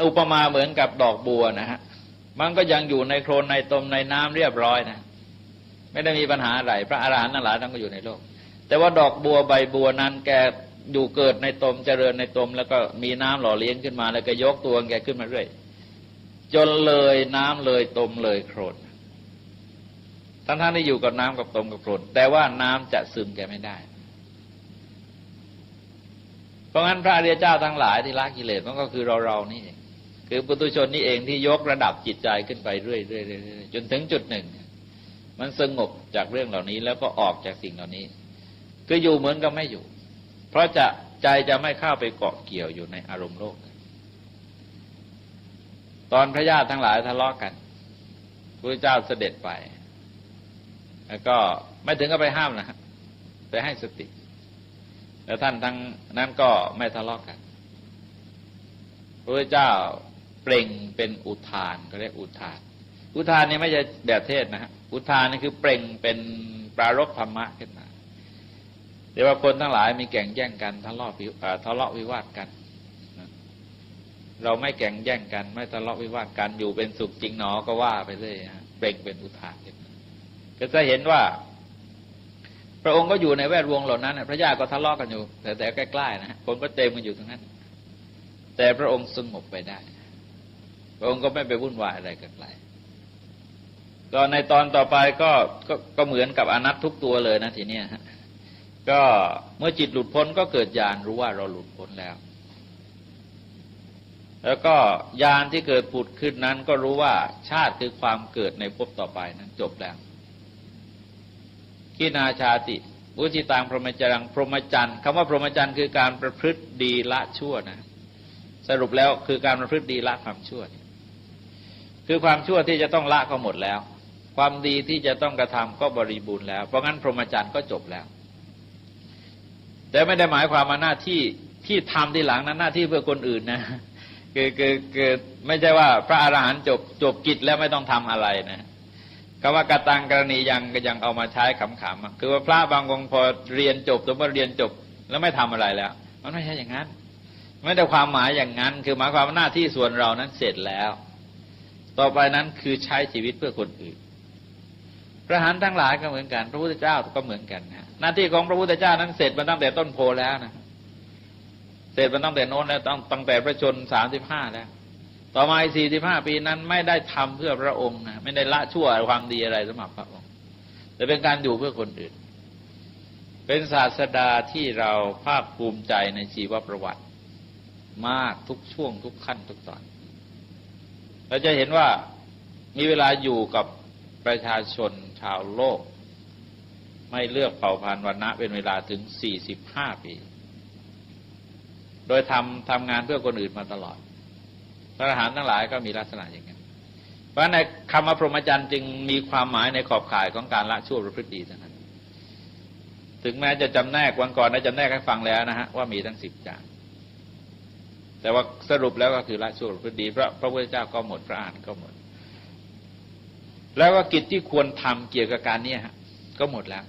อุปมาเหมือนกับดอกบัวนะฮะมันก็ยังอยู่ในโคลนในตมในน้ำเรียบร้อยนะไม่ได้มีปัญหาอะไรพระอรหันต์ทั้งหลายท่านก็อยู่ในโลกแต่ว่าดอกบัวใบบัวนั้นแกอยู่เกิดในตมเจริญในตมแล้วก็มีน้ำหล่อเลี้ยงขึ้นมาแล้วก็ยกตัวแกขึ้นมาเรื่อยจนเลยน้ำเลยตมเลยโคลนทั้งที่อยู่กับน้ำกับตมกับโคลนแต่ว่าน้ำจะซึมแกไม่ได้เพราะงั้นพระอริยเจ้าทั้งหลายที่ละกิเลสมันก็คือเรานี่เองคือปุถุชนนี่เองที่ยกระดับจิตใจขึ้นไปเรื่อยๆจนถึงจุดหนึ่งมันสงบจากเรื่องเหล่านี้แล้วก็ออกจากสิ่งเหล่านี้คืออยู่เหมือนกับไม่อยู่เพราะใจจะไม่เข้าไปเกาะเกี่ยวอยู่ในอารมณ์โลกตอนพระญาติทั้งหลายทะเลาะกันพระเจ้าเสด็จไปแล้วก็ไม่ถึงกับไปห้ามนะไปให้สติแล้วท่านทั้งนั้นก็ไม่ทะเลาะกันพระเจ้าเปล่งเป็นอุทานก็เรียกอุทานอุทานนี่ไม่ใช่แบบเทศนะฮะอุทานนี่คือเปล่งเป็นปรารภธรรมะขึ้นมาเดี๋ยวว่าคนทั้งหลายมีแข่งแย่งกันทะเลาะวิวาทกันเราไม่แข่งแย่งกันไม่ทะเลาะวิวาทกันอยู่เป็นสุขจริงหนอก็ว่าไปเลยฮะเปล่งเป็นอุทานขึ้นมาก็จะเห็นว่าพระองค์ก็อยู่ในแวดวงเหล่านั้นพระญาติก็ทะเลาะกันอยู่แต่ใกล้ๆนะฮะคนก็เต็มกันอยู่ตรงนั้นแต่พระองค์สงบไปได้พระองค์ก็ไม่ไปวุ่นวายอะไรกันไกลก็ในตอนต่อไปก็เหมือนกับอนัตทุกตัวเลยนะทีเนี้ยฮะก็เมื่อจิตหลุดพ้นก็เกิดญาณรู้ว่าเราหลุดพ้นแล้ว แล้วก็ญาณที่เกิดผุดขึ้นนั้นก็รู้ว่าชาติคือความเกิดในภพต่อไปนั้นจบแล้วกินาชาติอุจิตังพรหมจรรย์พรหมจรรย์คำว่าพรหมจรรย์คือการประพฤติดีละชั่วนะสรุปแล้วคือการประพฤติดีละความชั่วคือความชั่วที่จะต้องละก็หมดแล้วความดีที่จะต้องกระทำก็บริบูรณ์แล้วเพราะงั้นพรหมจรรย์ก็จบแล้วแต่ไม่ได้หมายความว่าหน้าที่ที่ทำทีหลังนั้นหน้าที่เพื่อคนอื่นนะคือไม่ใช่ว่าพระอรหันต์จบกิจแล้วไม่ต้องทำอะไรนะคำว่ากตังกรณียังเอามาใช้ขำๆคือว่าพระบางองค์พอเรียนจบสมมติเรียนจบแล้วไม่ทำอะไรแล้วมันไม่ใช่อย่างนั้นไม่ได้ความหมายอย่างนั้นคือหมายความว่าหน้าที่ส่วนเรานั้นเสร็จแล้วต่อไปนั้นคือใช้ชีวิตเพื่อคนอื่นพระอรหันต์ทั้งหลายก็เหมือนกันพระพุทธเจ้าก็เหมือนกันนะหน้าที่ของพระพุทธเจ้านั้นเสร็จมาตั้งแต่ต้นโพแล้วนะเสร็จมาตั้งแต่โน้นแล้วตั้งแต่พระชน35แล้วต่อมา45 ปีนั้นไม่ได้ทำเพื่อพระองค์นะไม่ได้ละชั่วความดีอะไรสำหรับพระองค์แต่เป็นการอยู่เพื่อคนอื่นเป็นศาสดาที่เราภาคภูมิใจในชีวประวัติมากทุกช่วงทุกขั้นทุกตอนเราจะเห็นว่ามีเวลาอยู่กับประชาชนชาวโลกไม่เลือกเผ่าพันธุ์วรรณะเป็นเวลาถึง45 ปีโดยทำงานเพื่อคนอื่นมาตลอดพระอรหันต์ทั้งหลายก็มีลักษณะอย่างนั้นเพราะในคำว่าพรหมจรรย์จึงมีความหมายในขอบข่ายของการละชั่วประพฤติดีเท่านั้นถึงแม้จะจำแนกวันก่อนได้จำแนกให้ฟังแล้วนะฮะว่ามีทั้ง10 อย่างแต่ว่าสรุปแล้วก็คือละชั่วประพฤติดีเพราะพระพุทธเจ้าก็หมดพระอรหันต์ก็หมดแล้วก็กิจที่ควรทำเกี่ยวกับการนี้ฮะก็หมดแล้ว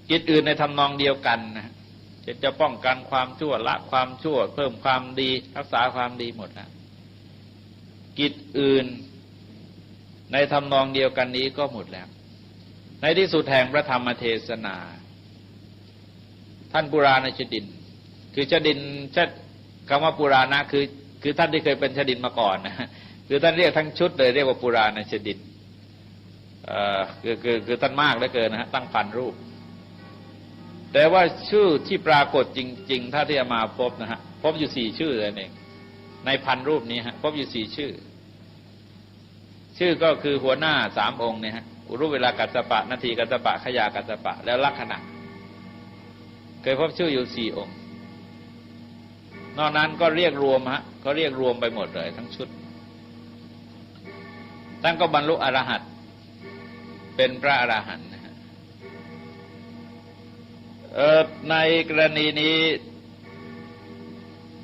กิจอื่นในทำนองเดียวกันนะจะป้องกันความชั่วละความชั่วเพิ่มความดีรักษาความดีหมดแล้วกิจอื่นในทำนองเดียวกันนี้ก็หมดแล้วในที่สุดแห่งพระธรรมเทศนาท่านปุราณชดินคือชดินคำว่าปุราณะคือท่านที่เคยเป็นชดินมาก่อนนะคือท่านเรียกทั้งชุดเลยเรียกว่าปุราณชดินคือท่านมากเหลือเกินนะฮะตั้งพันรูปแต่ว่าชื่อที่ปรากฏจริงๆถ้าที่จะมาพบนะฮะพบอยู่4 ชื่อเองในพันรูปนี้ฮะพบอยู่4 ชื่อก็คือหัวหน้า3 องค์เนี่ยฮะอุรุเวลากัสสปะนาทีกัสสปะขยากัสสปะแล้วลักขณะเคยพบชื่ออยู่4 องค์นอกนั้นก็เรียกรวมฮะก็เรียกรวมไปหมดเลยทั้งชุดท่านก็บรรลุอรหัตเป็นพระอรหันต์นะฮะในกรณีนี้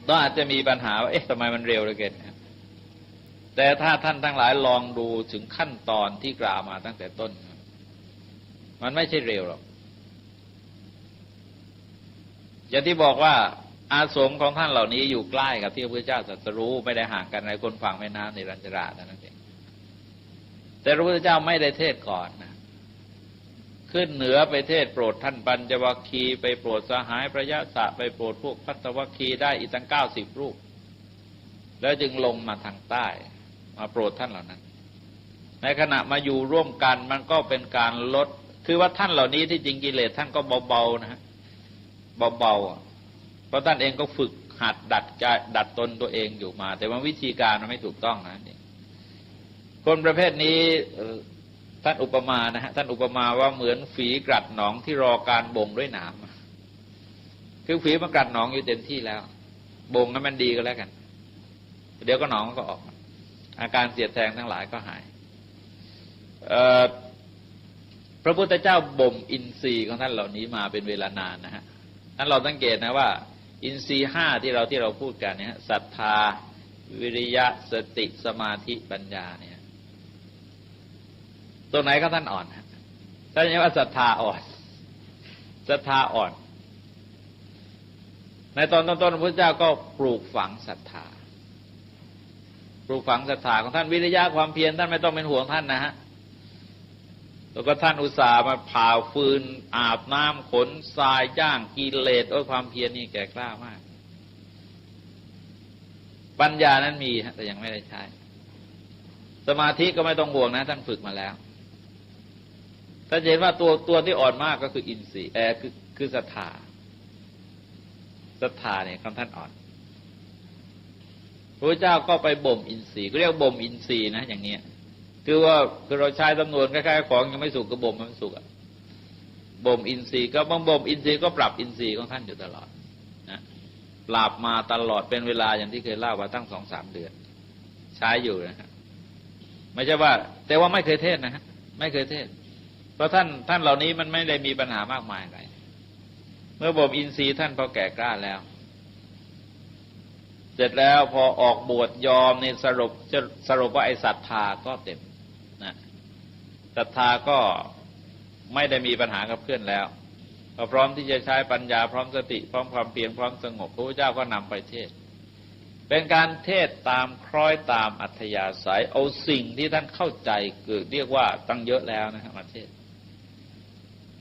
ก็อาจจะมีปัญหาว่าทำไมมันเร็วเหลือเกินแต่ถ้าท่านทั้งหลายลองดูถึงขั้นตอนที่กล่าวมาตั้งแต่ต้นมันไม่ใช่เร็วหรอกอย่างที่บอกว่าอาสมของท่านเหล่านี้อยู่ใกล้กับที่พระพุทธเจ้าตรัสรู้ไม่ได้ห่างกันในคนฝั่งแม่น้ำในรัญจรานั่นเองแต่พระพุทธเจ้าไม่ได้เทศก่อนนะขึ้นเหนือไปเทศโปรดท่านปัญจวัคคีย์ไปโปรดสหายพระยะสะไปโปรดพวกภัตตวัคคีย์ได้อีกตั้ง90 รูปแล้วจึงลงมาทางใต้มาโปรดท่านเหล่านั้นในขณะมาอยู่ร่วมกันมันก็เป็นการลดคือว่าท่านเหล่านี้ที่จริงกิเลสท่านก็เบาๆนะฮะเบาๆเพราะท่านเองก็ฝึกหัดดัดตนตัวเองอยู่มาแต่ว่าวิธีการมันไม่ถูกต้องนะนี่คนประเภทนี้ท่านอุปมานะฮะท่านอุปมาว่าเหมือนฝีกรัดหนองที่รอการบ่งด้วยหนามคือฝีมันกรัดหนองอยู่เต็มที่แล้วบ่งให้มันดีก็แล้วกันเดี๋ยวก็หนองก็ออกอาการเสียดแทงทั้งหลายก็หายพระพุทธเจ้าบ่มอินทรีย์ของท่านเหล่านี้มาเป็นเวลานานนะฮะท่านเราสังเกตนะว่าอินทรีย์5ที่เราพูดกันเนี่ยศรัทธาวิริยะสติสมาธิปัญญาเนี่ยตัวไหนก็ท่านอ่อนท่านเรียกว่าศรัทธาอ่อนศรัทธาอ่อนในตอนต้นๆพระพุทธเจ้าก็ปลูกฝังศรัทธาปลูกฝังศรัทธาของท่านวิริยะความเพียรท่านไม่ต้องเป็นห่วงท่านนะฮะแล้วก็ท่านอุตส่าห์มาผ่าฟืนอาบน้ำขนทรายย่างกิเลสด้วยความเพียรนี่แก่กล้ามากปัญญานั้นมีแต่ยังไม่ได้ใช้สมาธิก็ไม่ต้องห่วงนะท่านฝึกมาแล้วถ้าเห็นว่าตัวที่อ่อนมากก็คืออินทรีย์คือศรัทธาเนี่ยคำท่านอ่อน พระเจ้าก็ไปบ่มอินทรีย์ก็เรียกบ่มอินทรีย์นะอย่างเนี้ยคือเราใช้จำนวนคล้ายๆของยังไม่สุกก็บ่มมันสุกบ่มอินทรีย์ก็บ่มอินทรีย์ก็ปรับอินทรีย์ของท่านอยู่ตลอดนะปรับมาตลอดเป็นเวลาอย่างที่เคยเล่ามาตั้ง 2-3 เดือนใช้อยู่นะฮะไม่ใช่ว่าแต่ว่าไม่เคยเทศนะฮะไม่เคยเทศเพราะท่านเหล่านี้มันไม่ได้มีปัญหามากมายอะไรเมื่อบ่มอินทรีย์ท่านพอแก่กล้าแล้วเสร็จแล้วพอออกบวชยอมในสรุปว่าไอ้ศรัทธาก็เต็มนะศรัทธาก็ไม่ได้มีปัญหากับเพื่อนแล้วพร้อมที่จะใช้ปัญญาพร้อมสติพร้อมความเพียรพร้อมสงบพระพุทธเจ้าก็นำไปเทศเป็นการเทศตามคล้อยตามอัธยาศัยเอาสิ่งที่ท่านเข้าใจคือเรียกว่าตั้งเยอะแล้วนะครับมาเทศ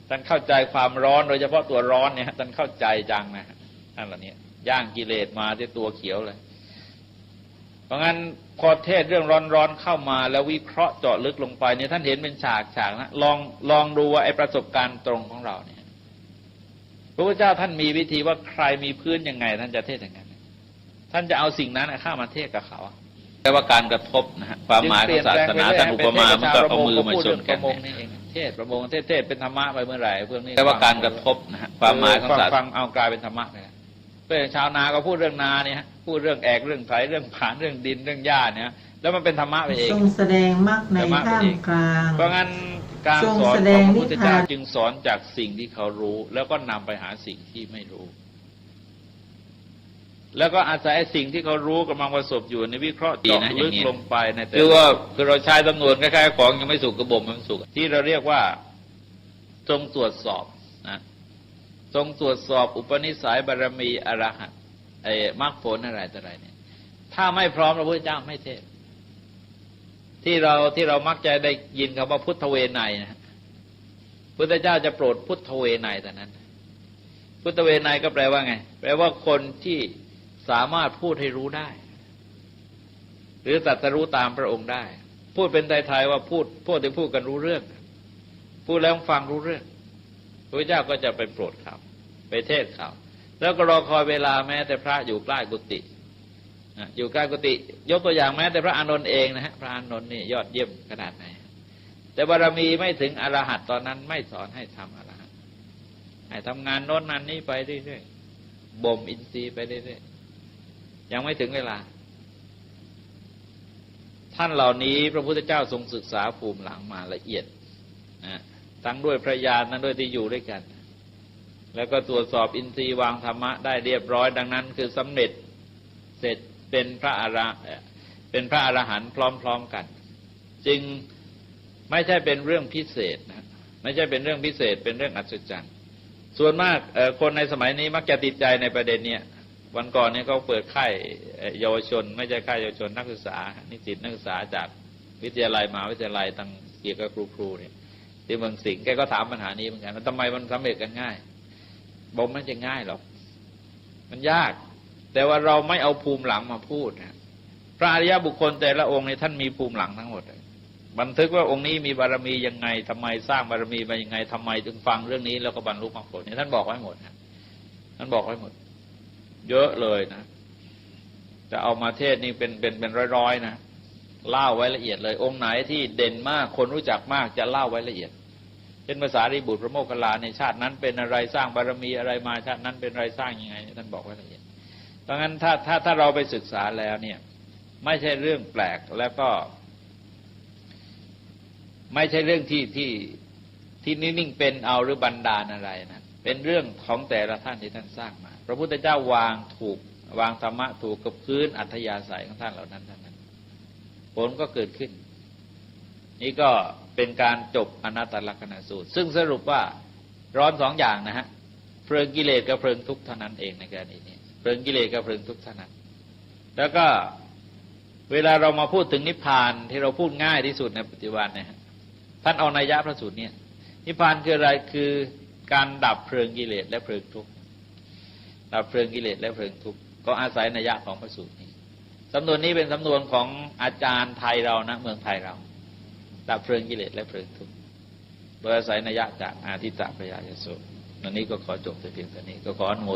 ท่านเข้าใจความร้อนโดยเฉพาะตัวร้อนเนี่ยท่านเข้าใจจังนะท่านเหล่านี้ย่างกิเลสมาที่ตัวเขียวเลยเพราะงั้นพอเทศเรื่องร้อนๆเข้ามาแล้ววิเคราะห์เจาะลึกลงไปเนี่ยท่านเห็นเป็นฉากๆนะลองดูว่าไอ้ประสบการณ์ตรงของเราเนี่ยพระพุทธเจ้าท่านมีวิธีว่าใครมีพื้นยังไงท่านจะเทศอย่างนั้นท่านจะเอาสิ่งนั้นเข้ามาเทศกับเขาแต่ว่าการกระทบนะฮะความหมายของศาสนาท่านอุปมามันก็เอามือมาชนกันนี่เองเทศประมงเทศเป็นธรรมะไปเมื่อไหร่เพื่อนนี่แต่ว่าการกระทบนะฮะความหมายของศาสนาฟังเอากลายเป็นธรรมะเลยเป็นชาวนาก็พูดเรื่องนาเนี่ยพูดเรื่องแอกเรื่องไถเรื่องผานเรื่องดินเรื่องหญ้าเนี่ยแล้วมันเป็นธรรมะไปเองทรงแสดงมรรคในท่ามกลางเพราะงั้นการสอนของพระพุทธเจ้าจึงสอนจากสิ่งที่เขารู้แล้วก็นำไปหาสิ่งที่ไม่รู้แล้วก็อาศัยสิ่งที่เขารู้กำลังประสบอยู่ในวิเคราะห์เจาะลึกลงไปในแต่คือเราใช้จำนวนคล้ายๆของยังไม่สุกกระบ่มมันสุกที่เราเรียกว่าทรงตรวจสอบนะทรงตรวจสอบอุปนิสัยบารมีอรหัตมรรคผลอะไรต่ออะไรเนี่ยถ้าไม่พร้อมพระพุทธเจ้าไม่เทศที่เรามักจะได้ยินคำว่าพุทธเวไนนะพุทธเจ้าจะโปรดพุทธเวไนแต่นั้นพุทธเวไนก็แปลว่าไงแปลว่าคนที่สามารถพูดให้รู้ได้หรือตรัสรู้ตามพระองค์ได้พูดเป็นไทยๆว่าพูดกันรู้เรื่องพูดแล้วฟังรู้เรื่องพระเจ้าก็จะไปโปรดเขาไปเทศเขาแล้วก็รอคอยเวลาแม้แต่พระอยู่ใกล้กุฏิอยู่ใกล้กุฏิยกตัวอย่างแม้แต่พระอานนท์เองนะฮะพระอานนท์นี่ยอดเยี่ยมขนาดไหนแต่บารมีไม่ถึงอรหัตตอนนั้นไม่สอนให้ทำอรหัตให้ทำงานโน้นนั้นนี้ไปเรื่อยๆบ่มอินทรีย์ไปเรื่อยๆยังไม่ถึงเวลาท่านเหล่านี้พระพุทธเจ้าทรงศึกษาภูมิหลังมาละเอียดนะทั้งด้วยพระญาณนั้นด้วยที่อยู่ด้วยกันแล้วก็ตรวจสอบอินทรีย์วางธรรมะได้เรียบร้อยดังนั้นคือสำเร็จเสร็จเป็นพระอรหันต์พร้อมๆกันจึงไม่ใช่เป็นเรื่องพิเศษนะไม่ใช่เป็นเรื่องพิเศษเป็นเรื่องอัศจรรย์ส่วนมากคนในสมัยนี้มักจะติดใจในประเด็นนี้วันก่อนนี้เขาเปิดค่ายเยาวชนไม่ใช่ค่ายเยาวชนนักศึกษานิสิตนักศึกษาจากวิทยาลัยมหาวิทยาลัยตั้งเกี่ยวกับครูเนี่ยที่เมืองสิงห์แกก็ถามปัญหานี้เหมือนกันว่าทำไมมันสำเร็จกันง่ายบอกไม่ใช่ง่ายหรอกมันยากแต่ว่าเราไม่เอาภูมิหลังมาพูดนะพระอริยบุคคลแต่ละองค์ในท่านมีภูมิหลังทั้งหมดบันทึกว่าองค์นี้มีบารมียังไงทำไมสร้างบารมีมายังไงทำไมถึงฟังเรื่องนี้แล้วก็บรรลุมรรคผลเนี่ยท่านบอกไว้หมดนะท่านบอกไว้หมดเยอะเลยนะจะเอามาเทศนี่เป็นร้อยๆนะเล่าไว้ละเอียดเลยองค์ไหนที่เด่นมากคนรู้จักมากจะเล่าไว้ละเอียดเช่นภาษาริบุตรพระโมคคัลลาในชาตินั้นเป็นอะไรสร้างบารมีอะไรมาชาตินั้นเป็นอะไรสร้างยังไงท่านบอกไว้ละเอียดเพราะงั้นถ้าเราไปศึกษาแล้วเนี่ยไม่ใช่เรื่องแปลกแล้วก็ไม่ใช่เรื่องที่นิ่งๆเป็นเอาหรือบันดาลอะไรนะเป็นเรื่องของแต่ละท่านที่ท่านสร้างมาพระพุทธเจ้าวางธรรมะถูกกับพื้นอัธยาศัยของท่านเหล่านั้นทั้งนั้นผลก็เกิดขึ้นนี่ก็เป็นการจบอนัตตลักษณสูตรซึ่งสรุปว่าร้อนสองอย่างนะฮะเพลิงกิเลสกับเพลิงทุกข์เท่านั้นเองในกรณีนี้เพลิงกิเลสกับเพลิงทุกข์เท่านั้นแล้วก็เวลาเรามาพูดถึงนิพพานที่เราพูดง่ายที่สุดในปัจจุบันเนี่ยท่านเอานัยยะพระสูตรเนี่ยนิพพานคืออะไรคือการดับเพลิงกิเลสและเพลิงทุกข์ดับเพลิงกิเลสและเพลิงทุกข์ก็อาศัยนัยยะของพระสูตรนี้สำนวนนี้เป็นสำนวนของอาจารย์ไทยเรานะเมืองไทยเราดับเพลิงกิเลสและเพลิงทุกข์โดยอาศัยนัยยะจากอาทิตตปริยายสูตรวันนี้ก็ขอจบแต่เพียงเท่านี้ก็ขออนุโม